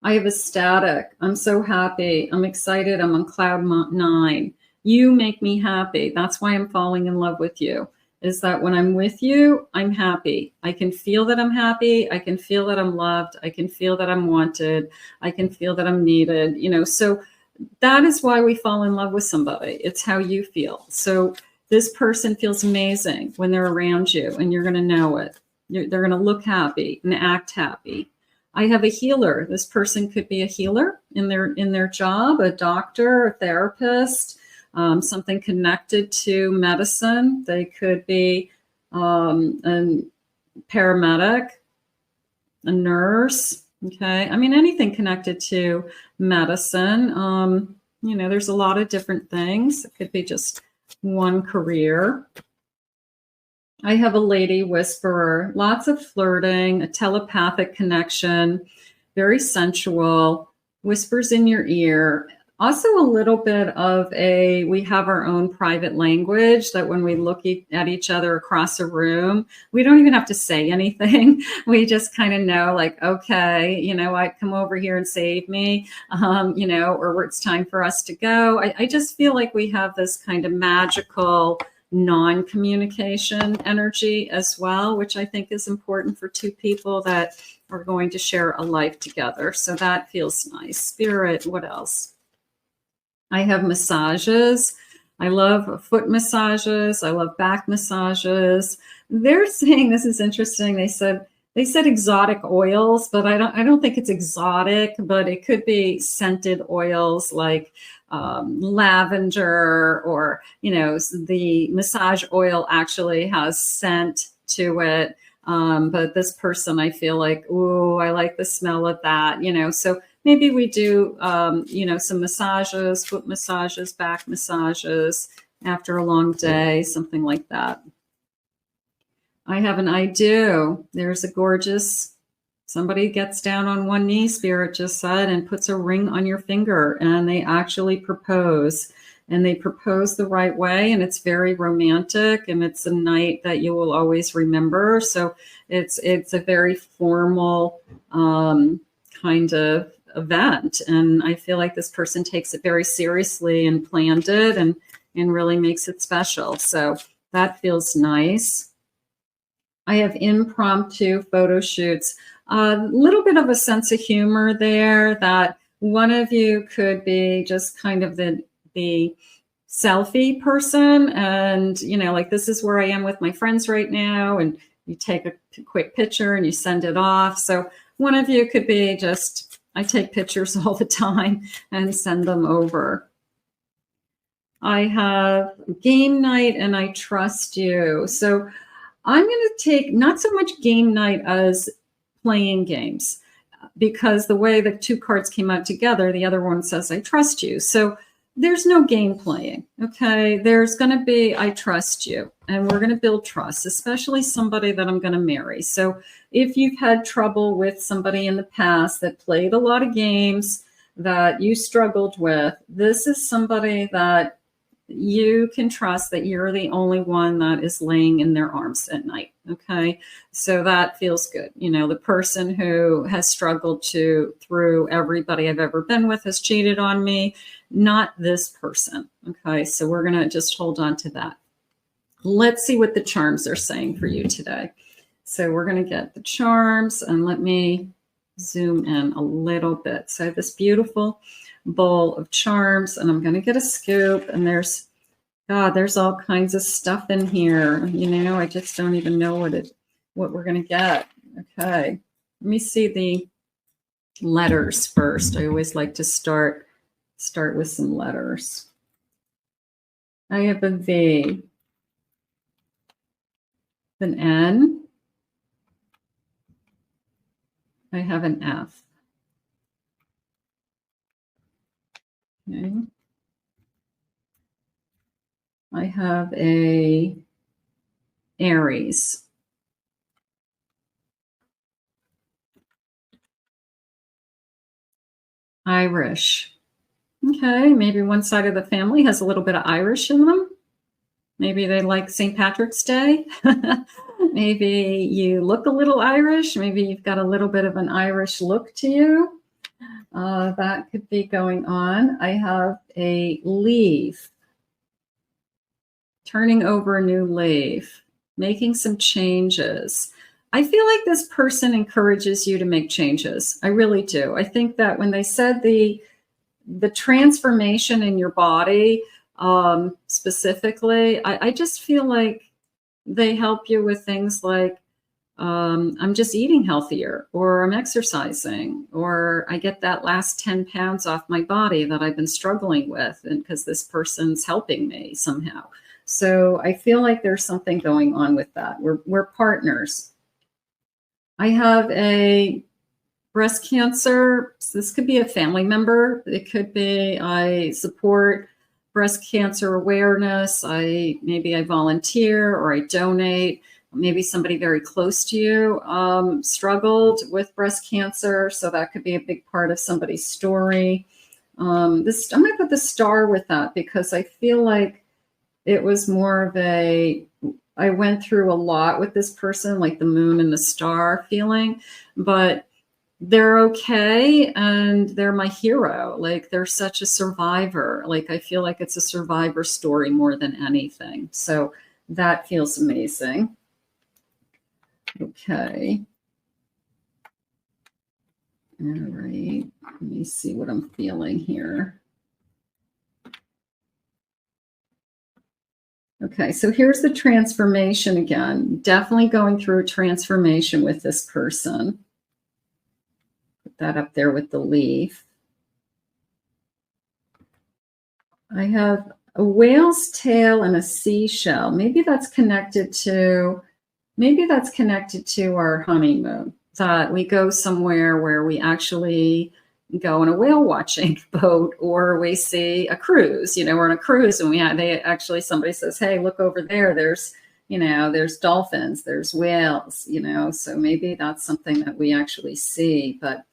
I have ecstatic. I'm so happy. I'm excited. I'm on cloud 9. You make me happy. That's why I'm falling in love with you, is that when I'm with you, I'm happy. I can feel that I'm happy. I can feel that I'm loved. I can feel that I'm wanted. I can feel that I'm needed, you know, so that is why we fall in love with somebody. It's how you feel. So this person feels amazing when they're around you, and you're going to know it. They're going to look happy and act happy. I have a healer. This person could be a healer in their job, a doctor, a therapist, something connected to medicine. They could be a paramedic, a nurse. Okay. I mean, anything connected to medicine. You know, there's a lot of different things. It could be just one career. I have a lady whisperer, lots of flirting, a telepathic connection, very sensual, whispers in your ear. Also a little bit of we have our own private language that when we look at each other across a room, we don't even have to say anything. We just kind of know, like, okay, you know, I come over here and save me, you know, or it's time for us to go. I just feel like we have this kind of magical non-communication energy as well, which I think is important for two people that are going to share a life together. So that feels nice. Spirit, what else? I have massages. I love foot massages. I love back massages. They're saying, this is interesting. They said exotic oils, but I don't think it's exotic, but it could be scented oils like lavender, or, you know, the massage oil actually has scent to it. But this person, I feel like, ooh, I like the smell of that, you know, so maybe we do, you know, some massages, foot massages, back massages after a long day, something like that. I have an I do. There's a gorgeous Somebody gets down on one knee, Spirit just said, and puts a ring on your finger, and they actually propose. And they propose the right way, and it's very romantic, and it's a night that you will always remember. So it's a very formal kind of event, and I feel like this person takes it very seriously and planned it and really makes it special. So that feels nice. I have impromptu photo shoots. A little bit of a sense of humor there, that one of you could be just kind of the selfie person, and like, this is where I am with my friends right now, and you take a quick picture and you send it off. So one of you could be just, I take pictures all the time and send them over. I have game night and I trust you. So I'm going to take not so much game night as playing games, because the way the two cards came out together, the other one says I trust you. So there's no game playing, okay? There's going to be I trust you, and we're going to build trust, especially somebody that I'm going to marry. So if you've had trouble with somebody in the past that played a lot of games that you struggled with, this is somebody that you can trust, that you're the only one that is laying in their arms at night, okay? So that feels good. The person who has struggled through everybody I've ever been with has cheated on me, not this person, okay? So we're going to just hold on to that. Let's see what the charms are saying for you today. So we're going to get the charms, and let me zoom in a little bit. So I have this beautiful bowl of charms, and I'm going to get a scoop, and there's all kinds of stuff in here. I just don't even know what we're going to get. Okay, let me see the letters first. I always like to start with some letters. I have a V, an N, I have an F. Okay. I have a Aries. Irish. Okay, maybe one side of the family has a little bit of Irish in them. Maybe they like St. Patrick's Day. Maybe you look a little Irish. Maybe you've got a little bit of an Irish look to you. That could be going on. I have a leaf. Turning over a new leaf. Making some changes. I feel like this person encourages you to make changes. I really do. I think that when they said the transformation in your body, specifically, I just feel like they help you with things like, I'm just eating healthier, or I'm exercising, or I get that last 10 pounds off my body that I've been struggling with, and because this person's helping me somehow. So I feel like there's something going on with that. We're partners. I have a breast cancer. So this could be a family member. It could be I support breast cancer awareness. Maybe I volunteer or I donate. Maybe somebody very close to you struggled with breast cancer. So that could be a big part of somebody's story. I'm going to put the star with that, because I feel like it was more of I went through a lot with this person, like the moon and the star feeling, but they're okay, and they're my hero. Like, they're such a survivor. Like, I feel like it's a survivor story more than anything. So that feels amazing. Okay. All right. Let me see what I'm feeling here. Okay, so here's the transformation again. Definitely going through a transformation with this person. Put that up there with the leaf. I have a whale's tail and a seashell. Maybe that's connected to our honeymoon. That we go somewhere where we actually go on a whale watching boat, or we see a cruise. We're on a cruise, and somebody says, hey, look over there, there's you know, there's dolphins, there's whales, you know, so maybe that's something that we actually see, but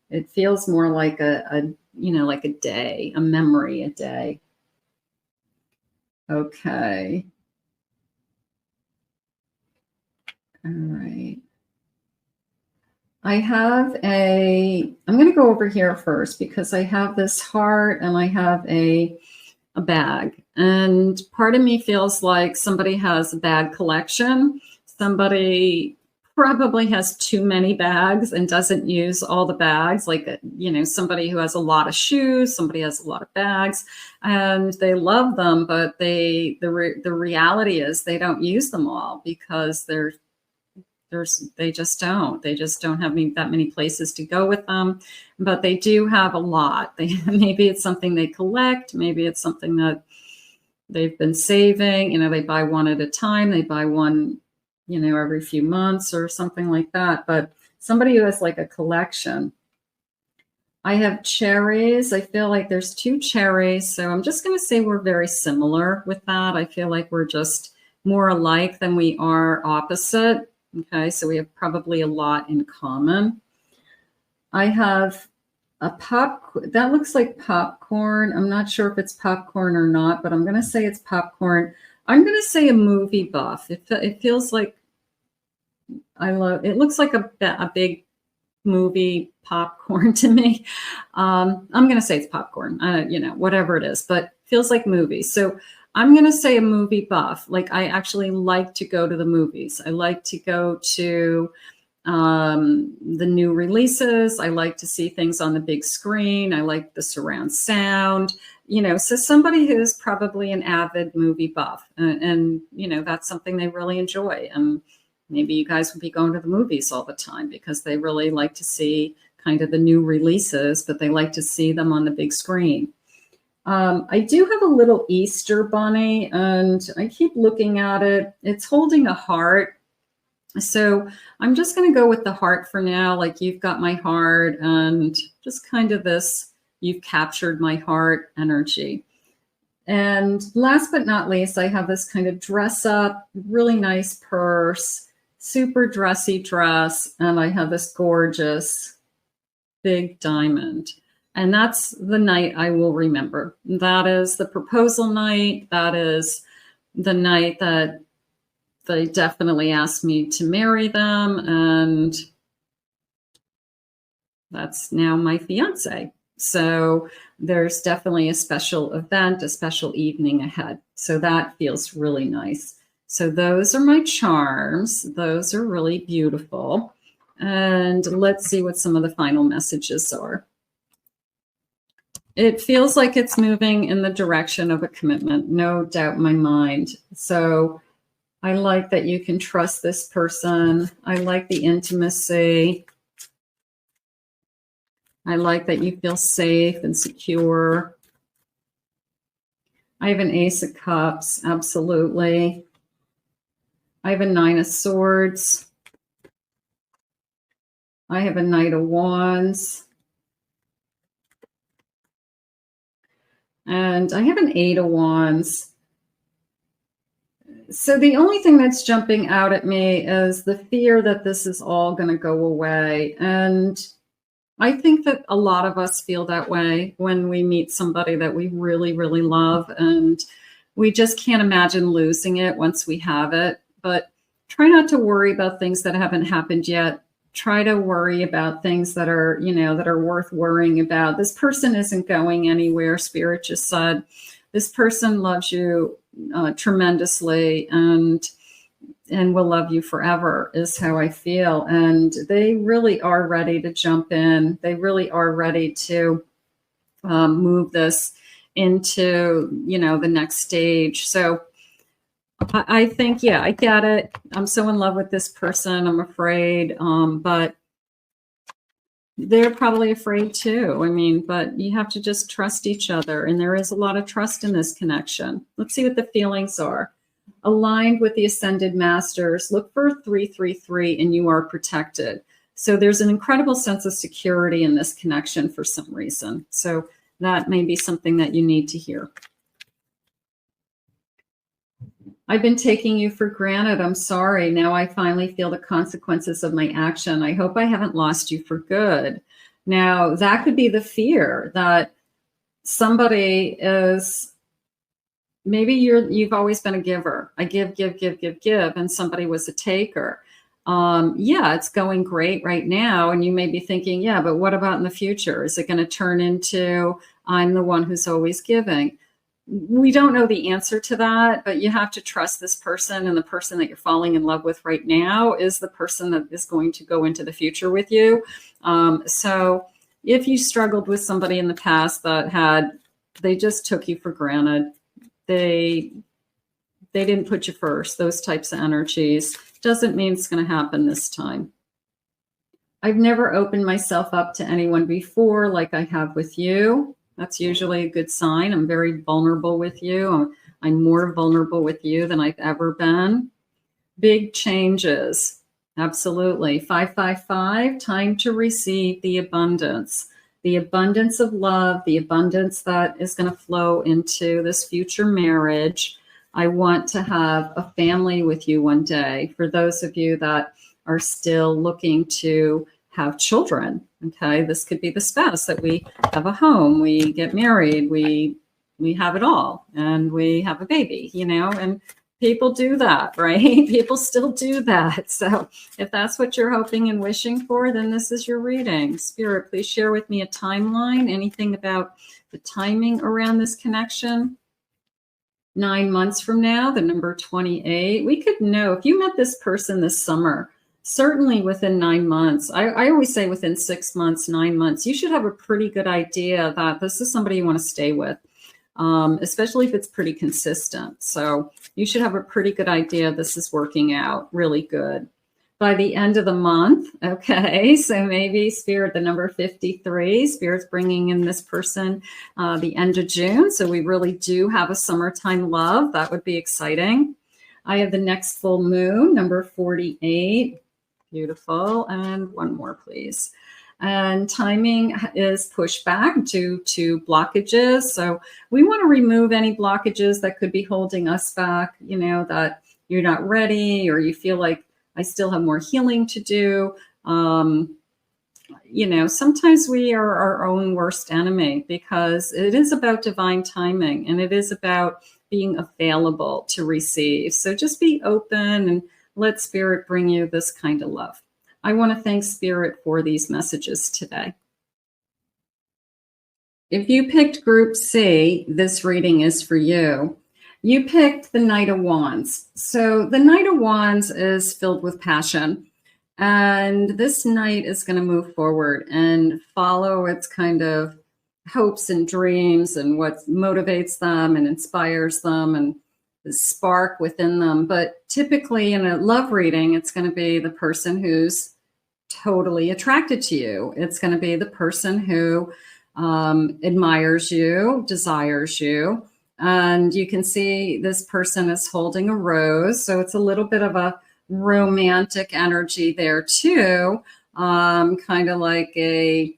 it feels more like a you know, like a day, a memory, a day. Okay. All right. I'm going to go over here first because I have this heart and I have a bag. And part of me feels like somebody has a bag collection. Somebody probably has too many bags and doesn't use all the bags. Like, you know, somebody who has a lot of shoes, somebody has a lot of bags, and they love them, but the reality is they don't use them all because they just don't have that many places to go with them, but they do have a lot. Maybe it's something they collect, maybe it's something that they've been saving, you know, they buy one at a time, they buy one, you know, every few months or something like that. But somebody who has like a collection. I have cherries. I feel like there's 2 cherries, so I'm just going to say we're very similar with that. I feel like we're just more alike than we are opposite. Okay, so we have probably a lot in common. I have a that looks like popcorn. I'm not sure if it's popcorn or not, but I'm going to say it's popcorn. I'm going to say a movie buff. It feels like it looks like a big movie popcorn to me. I'm going to say it's popcorn, you know, whatever it is, but feels like movies. So I'm going to say a movie buff. Like, I actually like to go to the movies. I like to go to the new releases. I like to see things on the big screen. I like the surround sound, you know, so somebody who's probably an avid movie buff and, you know, that's something they really enjoy. And maybe you guys would be going to the movies all the time because they really like to see kind of the new releases, but they like to see them on the big screen. I do have a little Easter bunny and I keep looking at it. It's holding a heart. So I'm just going to go with the heart for now. Like, you've got my heart and just kind of this, you've captured my heart energy. And last but not least, I have this kind of dress up, really nice purse, super dressy dress. And I have this gorgeous big diamond. And that's the night I will remember. That is the proposal night. That is the night that they definitely asked me to marry them. And that's now my fiance. So there's definitely a special event, a special evening ahead. So that feels really nice. So those are my charms. Those are really beautiful. And let's see what some of the final messages are. It feels like it's moving in the direction of a commitment, no doubt in my mind. So I like that you can trust this person. I like the intimacy. I like that you feel safe and secure. I have an Ace of Cups, absolutely. I have a 9 of Swords. I have a Knight of Wands. And I have an 8 of Wands. So the only thing that's jumping out at me is the fear that this is all going to go away. And I think that a lot of us feel that way when we meet somebody that we really, really love. And we just can't imagine losing it once we have it. But try not to worry about things that haven't happened yet. Try to worry about things that are, you know, that are worth worrying about. This person isn't going anywhere, Spirit just said. This person loves you tremendously and will love you forever is how I feel. And they really are ready to jump in. They really are ready to move this into, you know, the next stage. So I think, yeah, I get it. I'm so in love with this person, I'm afraid. But they're probably afraid too. I mean, but you have to just trust each other. And there is a lot of trust in this connection. Let's see what the feelings are. Aligned with the Ascended Masters, look for 333 and you are protected. So there's an incredible sense of security in this connection for some reason. So that may be something that you need to hear. I've been taking you for granted. I'm sorry. Now I finally feel the consequences of my action. I hope I haven't lost you for good. Now, that could be the fear that somebody is, maybe you've always been a giver. I give, and somebody was a taker. Yeah, it's going great right now. And you may be thinking, yeah, but what about in the future? Is it going to turn into I'm the one who's always giving? We don't know the answer to that, but you have to trust this person, and the person that you're falling in love with right now is the person that is going to go into the future with you. So if you struggled with somebody in the past that they just took you for granted, they didn't put you first, those types of energies, doesn't mean it's going to happen this time. I've never opened myself up to anyone before like I have with you. That's usually a good sign. I'm very vulnerable with you. I'm more vulnerable with you than I've ever been. Big changes. Absolutely. 555, time to receive the abundance of love, the abundance that is going to flow into this future marriage. I want to have a family with you one day. For those of you that are still looking to have children, okay, this could be the spouse that we have a home, we get married, we have it all, and we have a baby, and people do that, right? People still do that. So if that's what you're hoping and wishing for, then this is your reading. Spirit, please share with me a timeline, anything about the timing around this connection. 9 months from now, the number 28, we could know if you met this person this summer, certainly within 9 months. I always say within 6 months, 9 months, you should have a pretty good idea that this is somebody you want to stay with, especially if it's pretty consistent. So you should have a pretty good idea this is working out really good. By the end of the month, okay, so maybe Spirit, the number 53, Spirit's bringing in this person the end of June. So we really do have a summertime love. That would be exciting. I have the next full moon, number 48. Beautiful. And one more, please. And timing is pushed back due to blockages. So we want to remove any blockages that could be holding us back, that you're not ready, or you feel like I still have more healing to do. Sometimes we are our own worst enemy, because it is about divine timing, and it is about being available to receive. So just be open and let Spirit bring you this kind of love. I want to thank Spirit for these messages today. If you picked Group C, this reading is for you. You picked the Knight of Wands. So the Knight of Wands is filled with passion. And this knight is going to move forward and follow its kind of hopes and dreams and what motivates them and inspires them and the spark within them. But typically in a love reading, it's going to be the person who's totally attracted to you. It's going to be the person who admires you, desires you. And you can see this person is holding a rose. So it's a little bit of a romantic energy there too. Kind of like I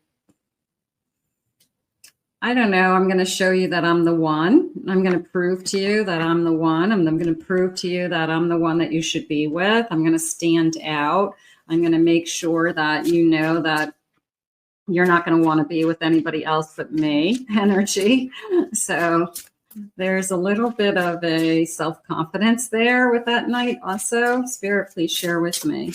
don't know, I'm going to show you that I'm the one. I'm going to prove to you that I'm the one. I'm going to prove to you that I'm the one that you should be with. I'm going to stand out. I'm going to make sure that you know that you're not going to want to be with anybody else but me energy. So there's a little bit of a self-confidence there with that knight also. Spirit, please share with me.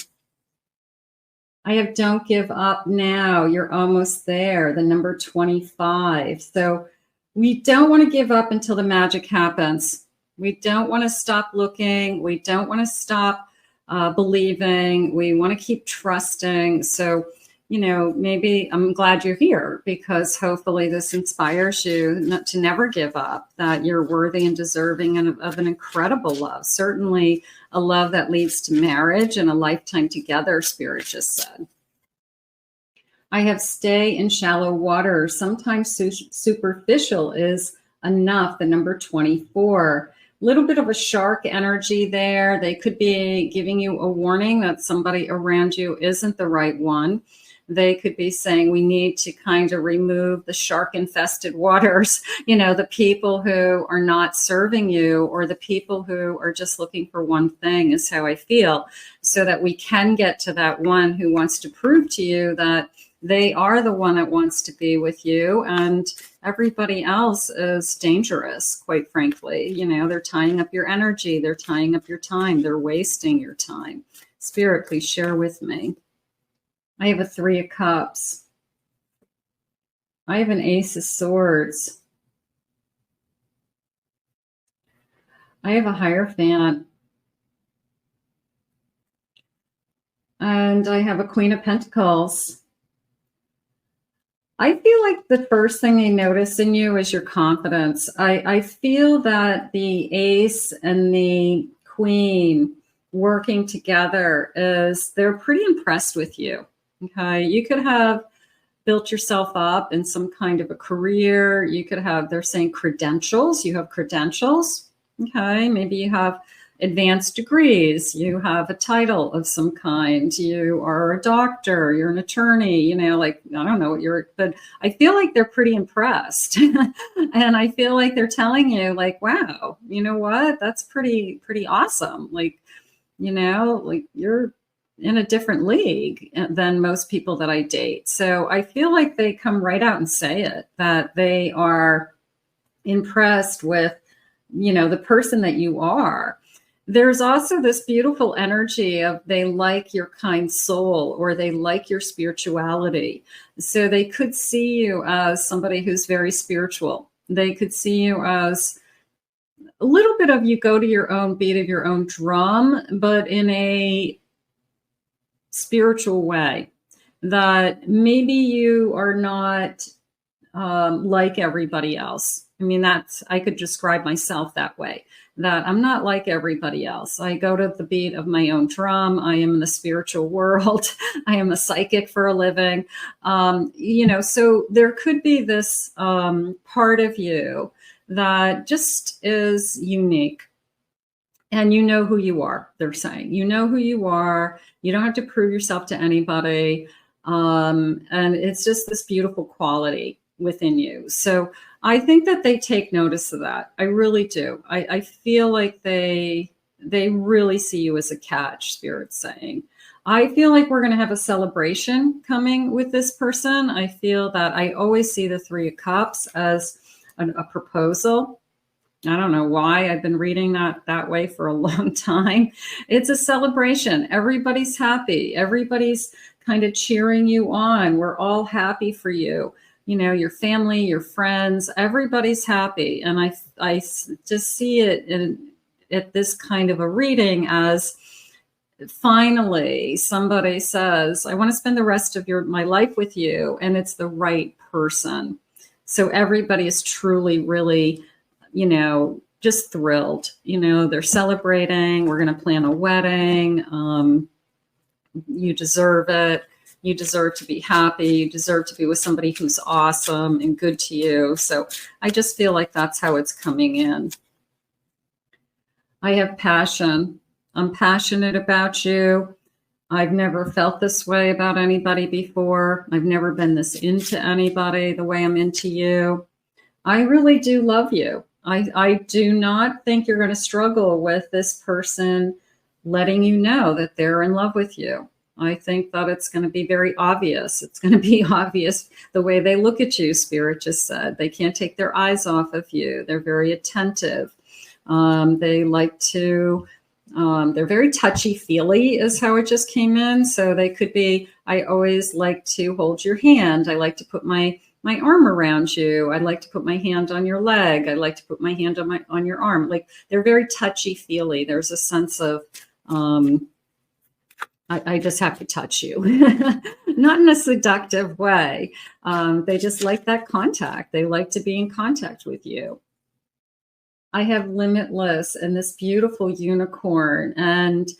I have don't give up now. You're almost there, the number 25. So we don't want to give up until the magic happens. We don't want to stop looking. We don't want to stop believing. We want to keep trusting. So maybe I'm glad you're here, because hopefully this inspires you not to never give up, that you're worthy and deserving of an incredible love. Certainly a love that leads to marriage and a lifetime together, Spirit just said. I have stay in shallow water. Sometimes superficial is enough, the number 24. Little bit of a shark energy there. They could be giving you a warning that somebody around you isn't the right one. They could be saying we need to kind of remove the shark infested waters, the people who are not serving you, or the people who are just looking for one thing, is how I feel, so that we can get to that one who wants to prove to you that they are the one that wants to be with you, and everybody else is dangerous, quite frankly. They're tying up your energy, they're tying up your time, they're wasting your time. Spirit, please share with me. I have a 3 of Cups. I have an Ace of Swords. I have a Hierophant. And I have a Queen of Pentacles. I feel like the first thing they notice in you is your confidence. I feel that the Ace and the Queen working together they're pretty impressed with you. Okay. You could have built yourself up in some kind of a career. You could have, they're saying credentials. You have credentials. Okay. Maybe you have advanced degrees, you have a title of some kind, you are a doctor, you're an attorney, I don't know what but I feel like they're pretty impressed. And I feel like they're telling you wow, you know what, that's pretty awesome. You're in a different league than most people that I date. So I feel like they come right out and say it, that they are impressed with, the person that you are. There's also this beautiful energy of they like your kind soul, or they like your spirituality. So they could see you as somebody who's very spiritual. They could see you as a little bit of, you go to your own beat of your own drum, but in a spiritual way, that maybe you are not like everybody else. I could describe myself that way, that I'm not like everybody else. I go to the beat of my own drum. I am in the spiritual world. I am a psychic for a living. So there could be this part of you that just is unique. And you know who you are, they're saying. You know who you are. You don't have to prove yourself to anybody. And it's just this beautiful quality within you. So I think that they take notice of that. I really do. I feel like they really see you as a catch, Spirit's saying. I feel like we're going to have a celebration coming with this person. I feel that I always see the 3 of Cups as a proposal. I don't know why I've been reading that way for a long time. It's a celebration. Everybody's happy. Everybody's kind of cheering you on. We're all happy for you. Your family, your friends, everybody's happy. And I just see it at this kind of a reading as finally somebody says, I want to spend the rest of my life with you. And it's the right person. So everybody is truly, really, just thrilled. They're celebrating. We're going to plan a wedding. You deserve it. You deserve to be happy. You deserve to be with somebody who's awesome and good to you. So I just feel like that's how it's coming in. I have passion. I'm passionate about you. I've never felt this way about anybody before. I've never been this into anybody the way I'm into you. I really do love you. I do not think you're going to struggle with this person letting you know that they're in love with you. I think that it's going to be very obvious. It's going to be obvious the way they look at you, Spirit just said. They can't take their eyes off of you. They're very attentive. They like to, they're very touchy-feely is how it just came in. So they could be, I always like to hold your hand. I like to put my arm around you. I'd like to put my hand on your leg. I'd like to put my hand on your arm. Like they're very touchy-feely. There's a sense of, I just have to touch you, not in a seductive way. They just like that contact. They like to be in contact with you. I have limitless and this beautiful unicorn. And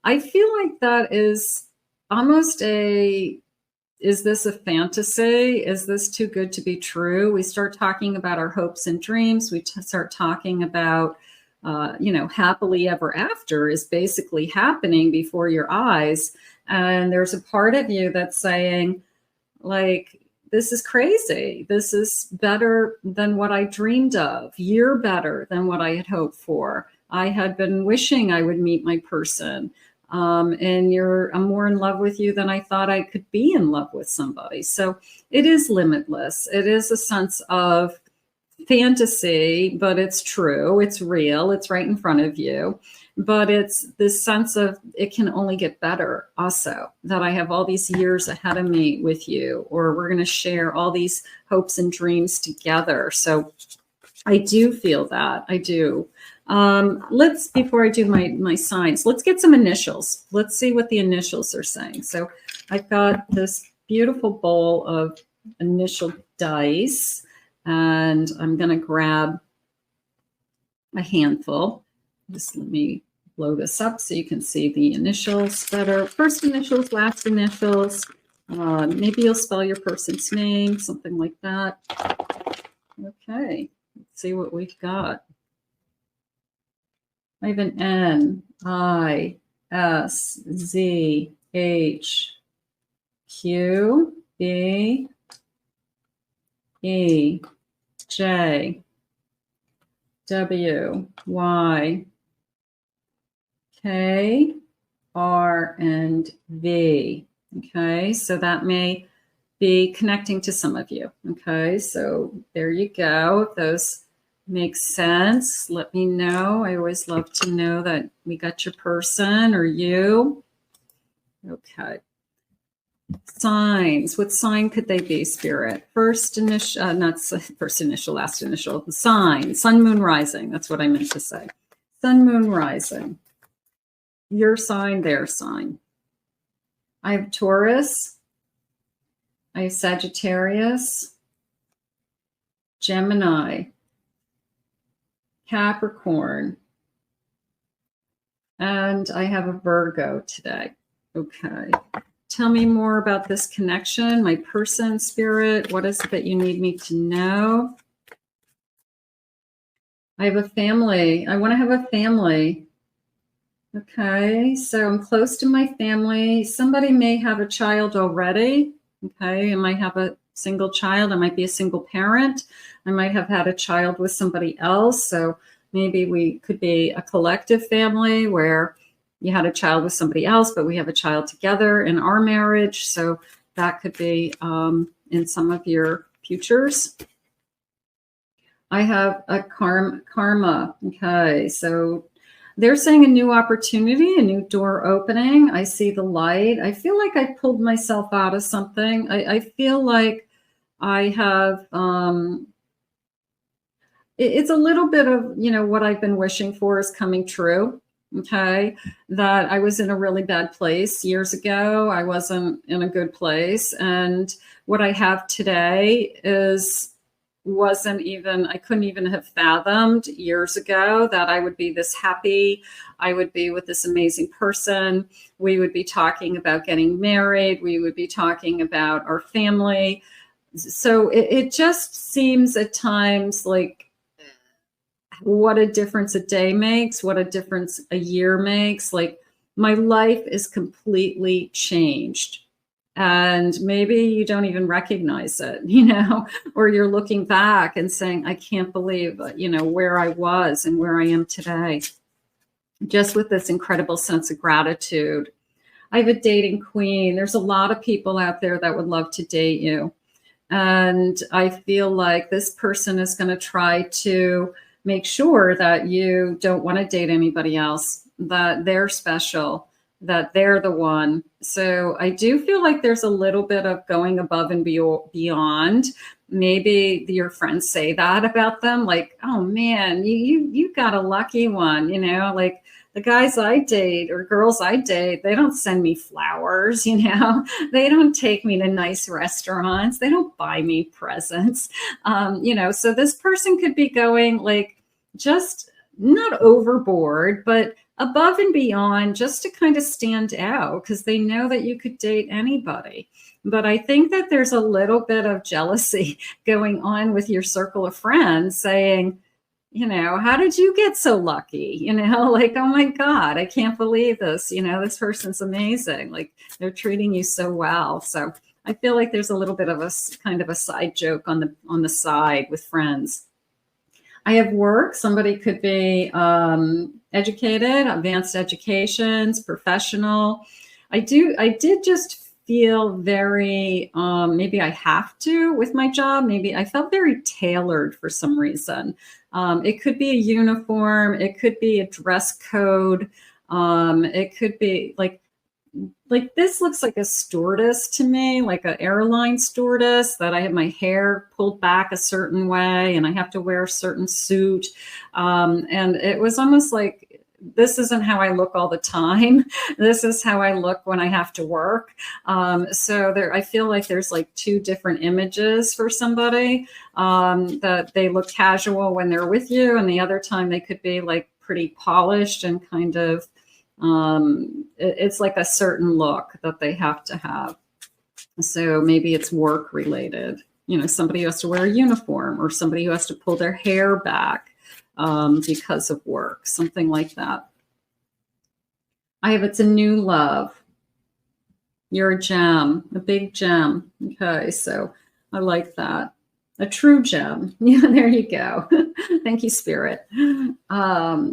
I feel like that is almost is this a fantasy? Is this too good to be true? We start talking about our hopes and dreams. We start talking about happily ever after is basically happening before your eyes. And there's a part of you that's saying, Like, this is crazy. This is better than what I dreamed of. You're better than what I had hoped for. I had been wishing I would meet my person. And I'm more in love with you than I thought I could be in love with somebody. So it is limitless. It is a sense of fantasy, but it's true. It's real. It's right in front of you. But it's this sense of it can only get better also, that I have all these years ahead of me with you, or we're going to share all these hopes and dreams together. So I do feel that. I do. Before I do my signs, let's get some initials. Let's see what the initials are saying. So I've got this beautiful bowl of initial dice, and I'm going to grab a handful. Just let me blow this up so you can see the initials better. First initials, last initials. Maybe you'll spell your person's name, something like that. Okay, let's see what we've got. I have an N, I, S, Z, H, Q, B, E, J, W, Y, K, R, and V. Okay, so that may be connecting to some of you. Okay, so there you go. If those make sense, let me know. I always love to know that we got your person or you. Okay. Signs. What sign could they be, Spirit? First initial, not first initial, last initial. Sign. Sun, moon, rising. That's what I meant to say. Sun, moon, rising. Your sign, their sign. I have Taurus. I have Sagittarius. Gemini. Capricorn. And I have a Virgo today. Okay. Tell me more about this connection, my person, Spirit. What is it that you need me to know? I have a family. I want to have a family. Okay, so I'm close to my family. Somebody may have a child already. Okay, I might have a single child. I might be a single parent. I might have had a child with somebody else. So maybe we could be a collective family where you had a child with somebody else, but we have a child together in our marriage. So that could be in some of your futures. I have a karma. Okay, so they're saying a new opportunity, a new door opening. I see the light. I feel like I pulled myself out of something. I feel like I have, it's a little bit of, what I've been wishing for is coming true. Okay. That I was in a really bad place years ago. I wasn't in a good place. And what I have today I couldn't even have fathomed years ago that I would be this happy. I would be with this amazing person. We would be talking about getting married. We would be talking about our family. So it just seems at times like what a difference a day makes, what a difference a year makes. Like my life is completely changed. And maybe you don't even recognize it, or you're looking back and saying, I can't believe, where I was and where I am today. Just with this incredible sense of gratitude. I have a dating queen. There's a lot of people out there that would love to date you. And I feel like this person is going to try to make sure that you don't want to date anybody else, that they're special, that they're the one. So I do feel like there's a little bit of going above and beyond. Maybe your friends say that about them, like, oh man, you got a lucky one, like the guys I date or girls I date, they don't send me flowers, they don't take me to nice restaurants, they don't buy me presents, so this person could be going like just not overboard, but above and beyond, just to kind of stand out because they know that you could date anybody. But I think that there's a little bit of jealousy going on with your circle of friends saying, how did you get so lucky? Like, oh my God, I can't believe this. This person's amazing. Like they're treating you so well. So I feel like there's a little bit of a kind of a side joke on the side with friends. I have work. Somebody could be educated, advanced educations, professional. I did just feel very, maybe I have to with my job. Maybe I felt very tailored for some reason. It could be a uniform. It could be a dress code. It could be like this looks like a stewardess to me, like an airline stewardess, that I have my hair pulled back a certain way and I have to wear a certain suit. And it was almost like, this isn't how I look all the time. This is how I look when I have to work. So I feel like there's like two different images for somebody, that they look casual when they're with you, and the other time they could be like pretty polished and kind of, it's like a certain look that they have to have. So maybe it's work related, somebody who has to wear a uniform, or somebody who has to pull their hair back because of work, something like that. It's a new love. You're a gem, a big gem. Okay, so I like that. A true gem. Yeah, there you go. Thank you, Spirit.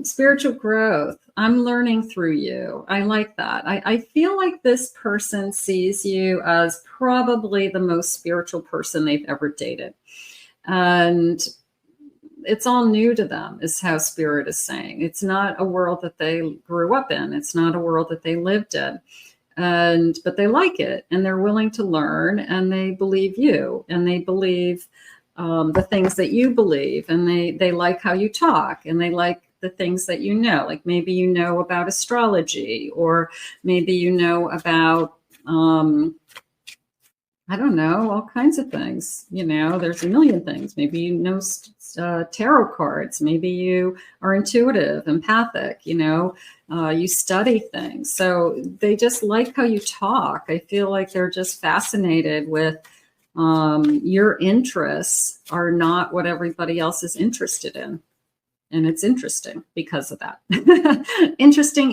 Spiritual growth. I'm learning through you. I like that. I feel like this person sees you as probably the most spiritual person they've ever dated. And it's all new to them, is how Spirit is saying. It's not a world that they grew up in. It's not a world that they lived in. But they like it, and they're willing to learn, and they believe you, and they believe the things that you believe, and they like how you talk, and they like the things that you know. Like maybe you know about astrology, or maybe you know about I don't know, all kinds of things. There's a million things. Maybe you know tarot cards. Maybe you are intuitive, empathic. You study things. So they just like how you talk. I feel like they're just fascinated with your interests are not what everybody else is interested in. And it's interesting because of that. Interesting.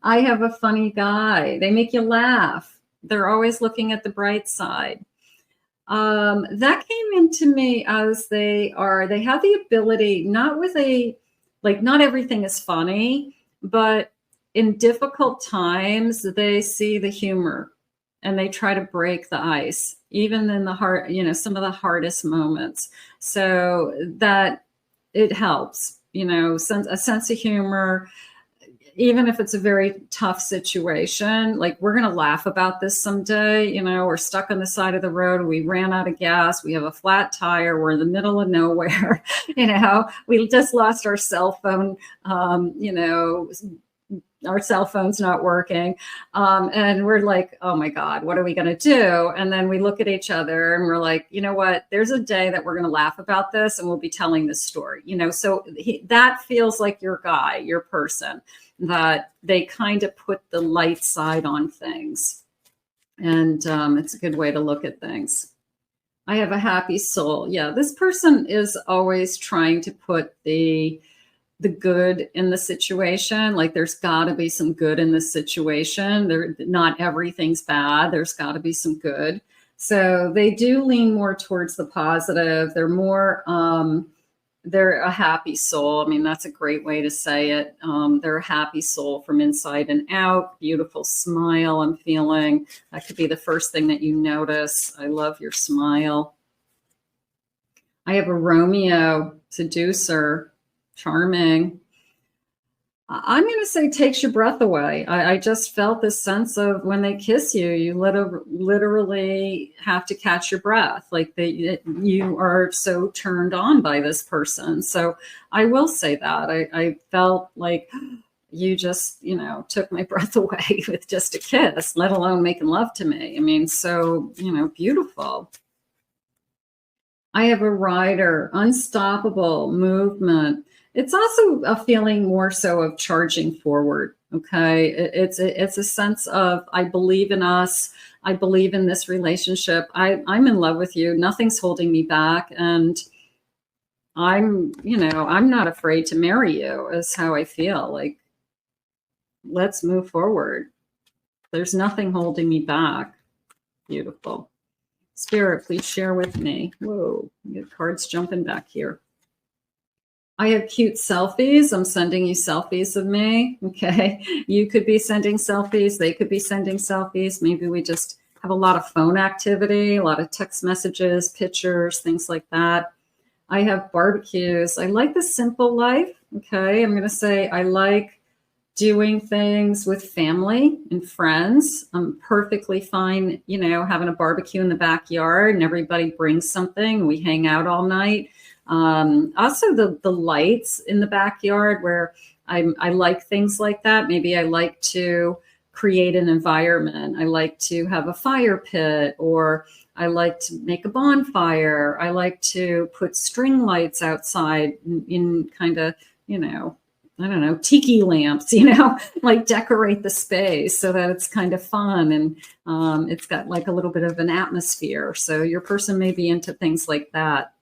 I have a funny guy. They make you laugh. They're always looking at the bright side. That came into me as they have the ability, not everything is funny, but in difficult times, they see the humor and they try to break the ice, even in the heart, some of the hardest moments. So that it helps, a sense of humor. Even if it's a very tough situation, like we're going to laugh about this someday, we're stuck on the side of the road. We ran out of gas. We have a flat tire. We're in the middle of nowhere. We just lost our cell phone, our cell phone's not working. And we're like, oh my God, what are we going to do? And then we look at each other and we're like, you know what, there's a day that we're going to laugh about this and we'll be telling this story, so that feels like your guy, your person, that they kind of put the light side on things. And it's a good way to look at things. I have a happy soul. Yeah, this person is always trying to put the good in the situation. Like there's got to be some good in this situation. Not everything's bad. There's got to be some good. So they do lean more towards the positive. They're more, they're a happy soul. I mean, that's a great way to say it. They're a happy soul from inside and out. Beautiful smile I'm feeling. That could be the first thing that you notice. I love your smile. I have a Romeo, seducer, charming. I'm going to say takes your breath away. I just felt this sense of when they kiss you, you literally have to catch your breath. Like you are so turned on by this person. So I will say that I felt like you just, took my breath away with just a kiss, let alone making love to me. I mean, so, beautiful. I have a rider, unstoppable movement. It's also a feeling more so of charging forward. Okay. It's a sense of, I believe in us. I believe in this relationship. I'm in love with you. Nothing's holding me back. And I'm not afraid to marry you is how I feel. Like, let's move forward. There's nothing holding me back. Beautiful. Spirit, please share with me. Whoa, the cards jumping back here. I have cute selfies. I'm sending you selfies of me. Okay. You could be sending selfies. They could be sending selfies. Maybe we just have a lot of phone activity, a lot of text messages, pictures, things like that. I have barbecues. I like the simple life. Okay. I'm going to say I like doing things with family and friends. I'm perfectly fine, you know, having a barbecue in the backyard and everybody brings something. We hang out all night. Also the lights in the backyard where I like things like that. Maybe I like to create an environment. I like to have a fire pit, or I like to make a bonfire. I like to put string lights outside in kind of, you know, I don't know, tiki lamps, you know, like decorate the space so that it's kind of fun and it's got like a little bit of an atmosphere. So your person may be into things like that.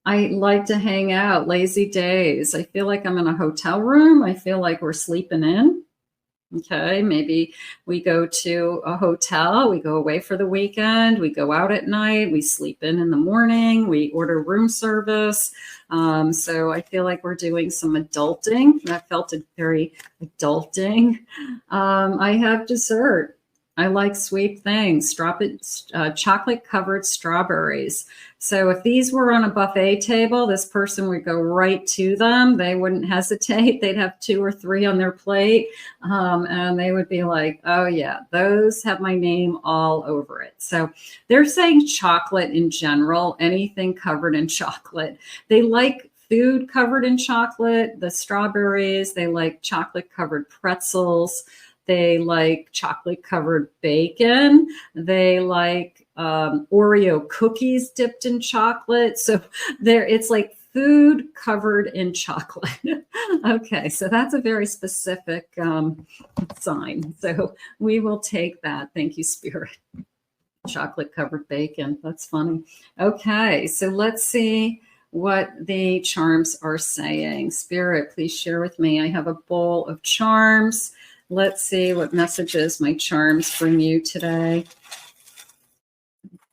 I like to hang out, lazy days. I feel like I'm in a hotel room. I feel like we're sleeping in. Okay, maybe we go to a hotel, we go away for the weekend, we go out at night, we sleep in the morning, we order room service. So I feel like we're doing some adulting. That felt very adulting. I have dessert. I like sweet things, chocolate-covered strawberries. So if these were on a buffet table, this person would go right to them. They wouldn't hesitate. They'd have 2 or 3 on their plate, and they would be like, oh, yeah, those have my name all over it. So they're saying chocolate in general, anything covered in chocolate. They like food covered in chocolate, the strawberries. They like chocolate-covered pretzels. They like chocolate-covered bacon. They like Oreo cookies dipped in chocolate. So it's like food covered in chocolate. Okay, so that's a very specific sign. So we will take that. Thank you, Spirit. Chocolate-covered bacon. That's funny. Okay, so let's see what the charms are saying. Spirit, please share with me. I have a bowl of charms. Let's see what messages my charms bring you today.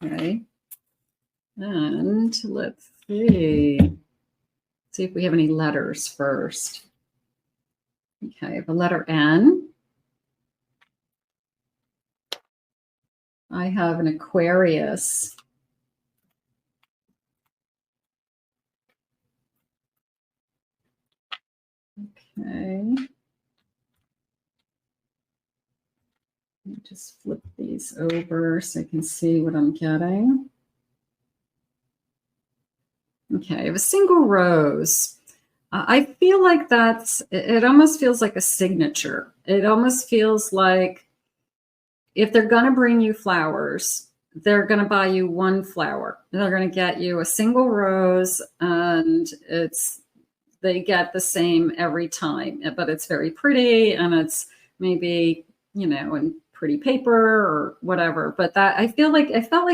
Okay. And let's see. See if we have any letters first. Okay, I have a letter N. I have an Aquarius. Okay. Just flip these over so I can see what I'm getting. Okay, I have a single rose. I feel like it almost feels like a signature. It almost feels like if they're going to bring you flowers, they're going to buy you one flower. They're going to get you a single rose, and they get the same every time, but it's very pretty, and it's maybe, you know, in pretty paper or whatever. But I felt like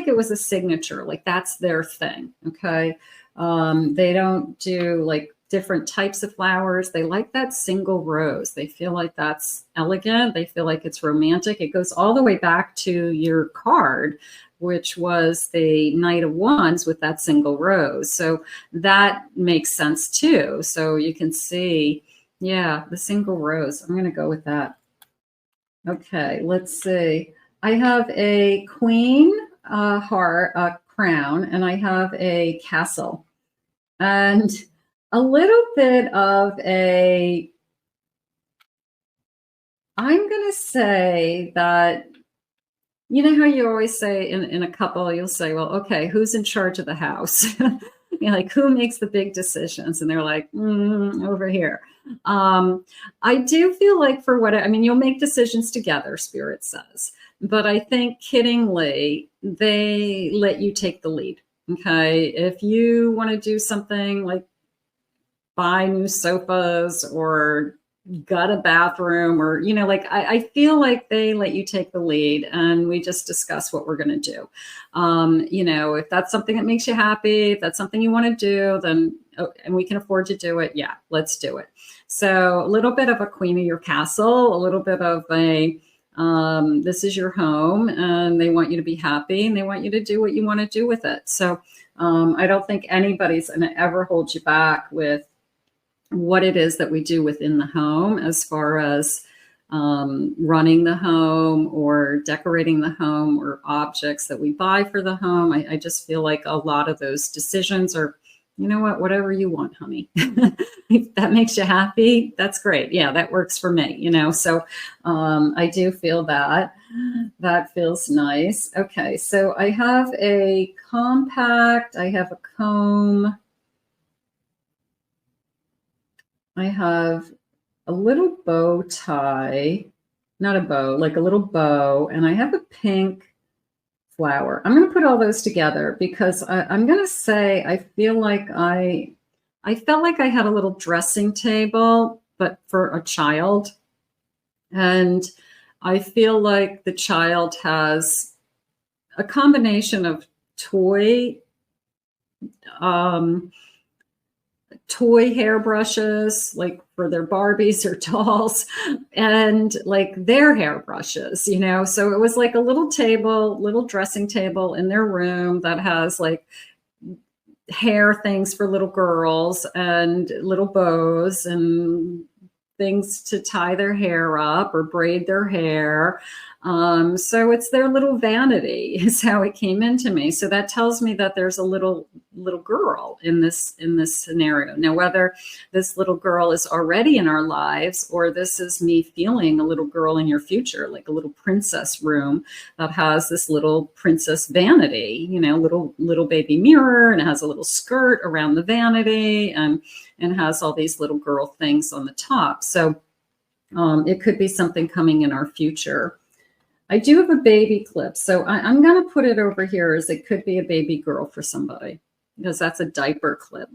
it was a signature, like that's their thing. Okay. They don't do like different types of flowers. They like that single rose. They feel like that's elegant. They feel like it's romantic. It goes all the way back to your card, which was the Knight of Wands with that single rose. So that makes sense too. So you can see, yeah, the single rose. I'm going to go with that. Okay, let's see. I have a queen crown, and I have a castle, and a little bit of I'm going to say that, you know how you always say in a couple, you'll say, well, okay, who's in charge of the house? You know, like who makes the big decisions? And they're like, over here. I do feel like you'll make decisions together, Spirit says, but I think kiddingly, they let you take the lead. Okay. If you want to do something like buy new sofas or gut a bathroom, or, you know, like I feel like they let you take the lead and we just discuss what we're going to do. You know, if that's something that makes you happy, if that's something you want to do, then, and we can afford to do it. Yeah, let's do it. So a little bit of a queen of your castle, a little bit of a This is your home, and they want you to be happy, and they want you to do what you want to do with it. So I don't think anybody's going to ever hold you back with what it is that we do within the home, as far as running the home or decorating the home or objects that we buy for the home. I just feel like a lot of those decisions are, you know what, whatever you want, honey. If that makes you happy, that's great. Yeah, that works for me, you know. So I do feel that. That feels nice. Okay, so I have a compact, I have a comb, I have a little bow tie, not a bow, like a little bow, and I have a pink flower. I'm going to put all those together because I'm going to say I feel like I felt like I had a little dressing table, but for a child. And I feel like the child has a combination of toy hairbrushes, like for their Barbies or dolls, and like their hairbrushes, you know. So it was like a little table, little dressing table in their room that has like hair things for little girls and little bows and things to tie their hair up or braid their hair. So it's their little vanity is how it came into me. So that tells me that there's a little girl in this scenario. Now, whether this little girl is already in our lives or this is me feeling a little girl in your future, like a little princess room that has this little princess vanity, you know, little baby mirror, and it has a little skirt around the vanity and has all these little girl things on the top. So it could be something coming in our future. I do have a baby clip, so I'm going to put it over here as it could be a baby girl for somebody, because that's a diaper clip,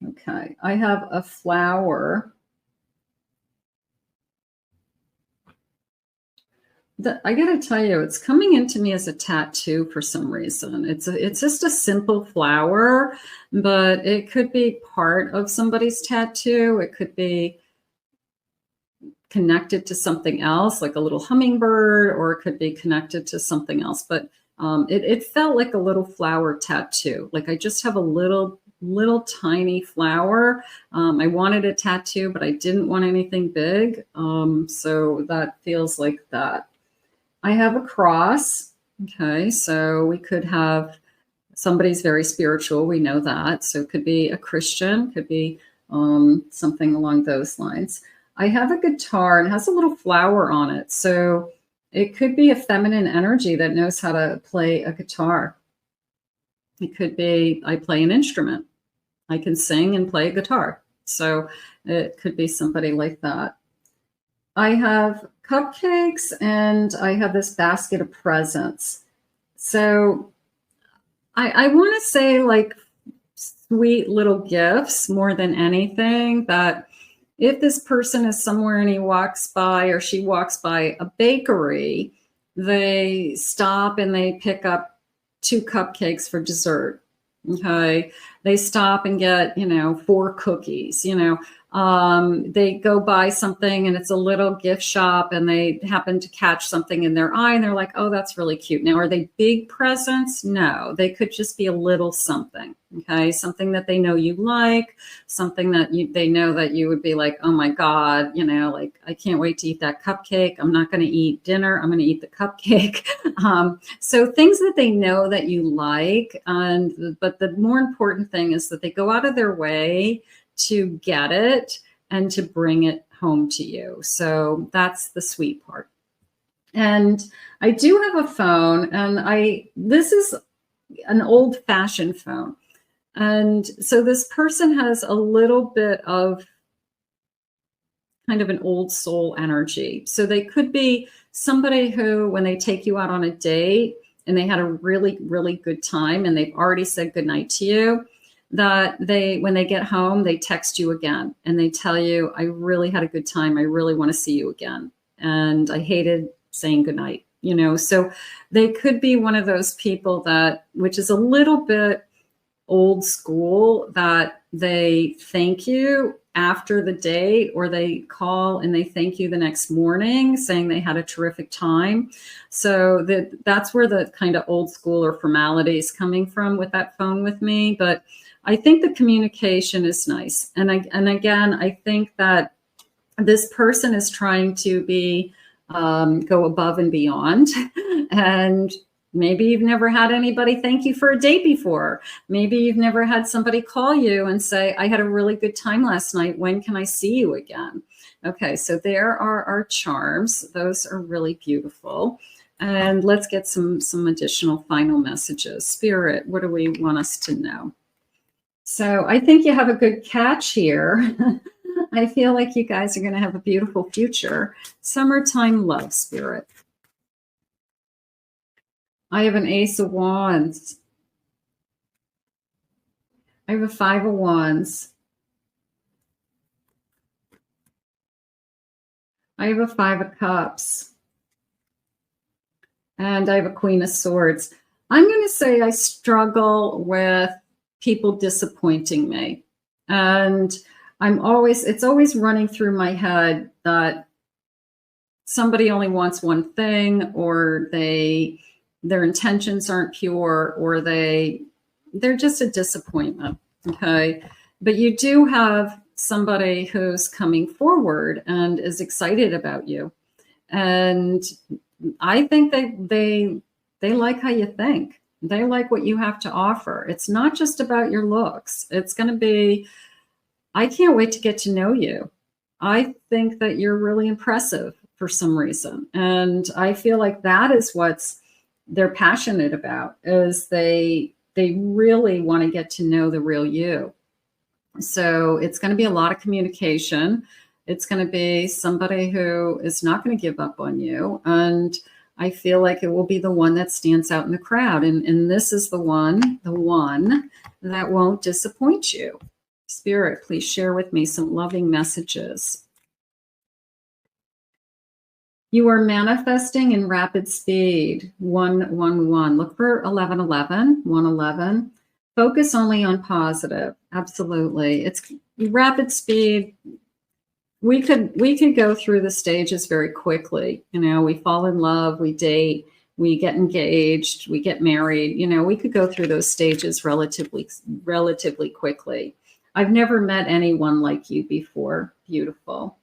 Okay, I have a flower. I got to tell you, it's coming into me as a tattoo for some reason. It's just a simple flower, but it could be part of somebody's tattoo. It could be connected to something else, like a little hummingbird, or it could be connected to something else. But it felt like a little flower tattoo. Like I just have a little tiny flower. I wanted a tattoo, but I didn't want anything big. So that feels like that. I have a cross. Okay, so we could have somebody's very spiritual. We know that. So it could be a Christian, could be something along those lines. I have a guitar and it has a little flower on it. So it could be a feminine energy that knows how to play a guitar. It could be I play an instrument. I can sing and play a guitar. So it could be somebody like that. I have cupcakes and I have this basket of presents. So I want to say like sweet little gifts more than anything, that if this person is somewhere and he walks by or she walks by a bakery, they stop and they pick up 2 cupcakes for dessert. Okay. They stop and get, 4 cookies, they go buy something and it's a little gift shop and they happen to catch something in their eye and they're like, oh, that's really cute. Now, are they big presents? No, they could just be a little something. Okay. Something that they know you like, something that they know that you would be like, oh my God, like, I can't wait to eat that cupcake. I'm not going to eat dinner. I'm going to eat the cupcake. So things that they know that you like. But the more important thing is that they go out of their way to get it and to bring it home to you. So that's the sweet part. And I do have a phone, and this is an old-fashioned phone. And so this person has a little bit of kind of an old soul energy. So they could be somebody who, when they take you out on a date and they had a really, really good time and they've already said goodnight to you, that when they get home, they text you again and they tell you, I really had a good time. I really want to see you again. And I hated saying goodnight, so they could be one of those people which is a little bit old school, that they thank you after the date, or they call and they thank you the next morning saying they had a terrific time. So that's where the kind of old school or formality is coming from with that phone with me. But I think the communication is nice. And again, I think that this person is trying to go above and beyond. And maybe you've never had anybody thank you for a date before. Maybe you've never had somebody call you and say, I had a really good time last night. When can I see you again? Okay, so there are our charms. Those are really beautiful. And let's get some additional final messages. Spirit, what do we want us to know? So I think you have a good catch here. I feel like you guys are going to have a beautiful future. Summertime love, Spirit. I have an Ace of Wands. I have a Five of Wands. I have a Five of Cups. And I have a Queen of Swords. I'm going to say I struggle with people disappointing me. And it's always running through my head that somebody only wants one thing, or their intentions aren't pure, or they're just a disappointment. Okay. But you do have somebody who's coming forward and is excited about you. And I think they like how you think. They like what you have to offer. It's not just about your looks. It's going to be, I can't wait to get to know you. I think that you're really impressive for some reason. And I feel like that is what's they're passionate about, is they really want to get to know the real you. So it's going to be a lot of communication. It's going to be somebody who is not going to give up on you. And I feel like it will be the one that stands out in the crowd. And this is the one that won't disappoint you. Spirit, please share with me some loving messages. You are manifesting in rapid speed. 111. Look for 1111. 111. Focus only on positive. Absolutely. It's rapid speed. We could go through the stages very quickly. You know, we fall in love, we date, we get engaged, we get married. You know, we could go through those stages relatively quickly. I've never met anyone like you before. Beautiful.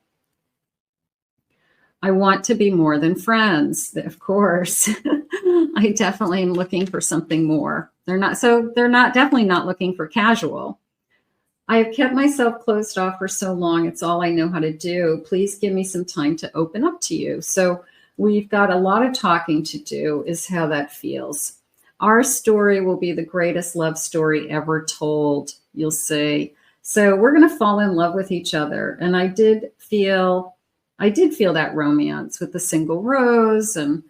I want to be more than friends. Of course. I definitely am looking for something more. They're definitely not looking for casual. I have kept myself closed off for so long. It's all I know how to do. Please give me some time to open up to you. So we've got a lot of talking to do, is how that feels. Our story will be the greatest love story ever told, you'll see. So we're going to fall in love with each other. And I did feel that romance with the single rose, and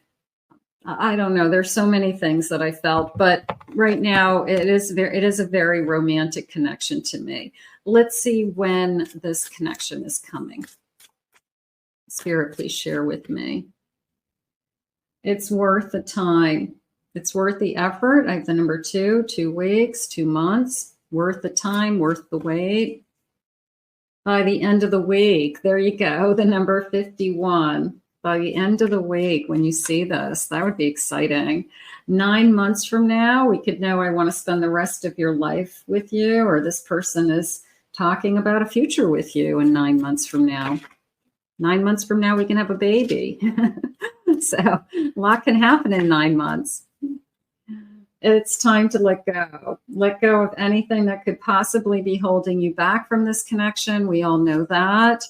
I don't know, there's so many things that I felt, but right now it is a very romantic connection to me. Let's see when this connection is coming. Spirit, please share with me. It's worth the time. It's worth the effort. I have the number 2, 2 weeks, 2 months, worth the time, worth the wait. By the end of the week, there you go, the number 51. By the end of the week, when you see this, that would be exciting. 9 months from now, we could know I want to spend the rest of your life with you, or this person is talking about a future with you in 9 months from now. 9 months from now, we can have a baby. So a lot can happen in 9 months. It's time to let go. Let go of anything that could possibly be holding you back from this connection. We all know that.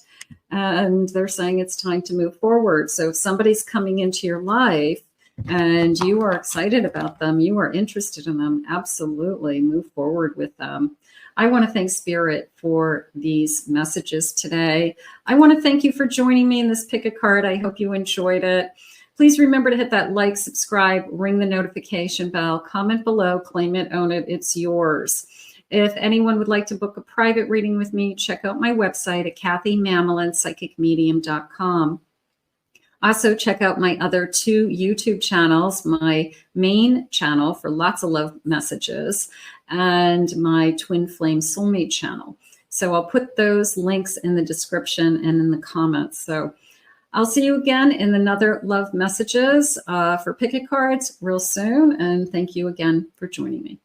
And they're saying it's time to move forward. So if somebody's coming into your life and you are excited about them, you are interested in them, absolutely move forward with them. I want to thank Spirit for these messages today. I want to thank you for joining me in this pick a card. I hope you enjoyed it. Please remember to hit that like, subscribe, ring the notification bell, comment below, claim it, own it, it's yours. If anyone would like to book a private reading with me, check out my website at KathyMamolen.psychicmedium.com. Also, check out my other 2 YouTube channels, my main channel for lots of love messages, and my Twin Flame Soulmate channel. So I'll put those links in the description and in the comments. So I'll see you again in another love messages for Picket Cards real soon. And thank you again for joining me.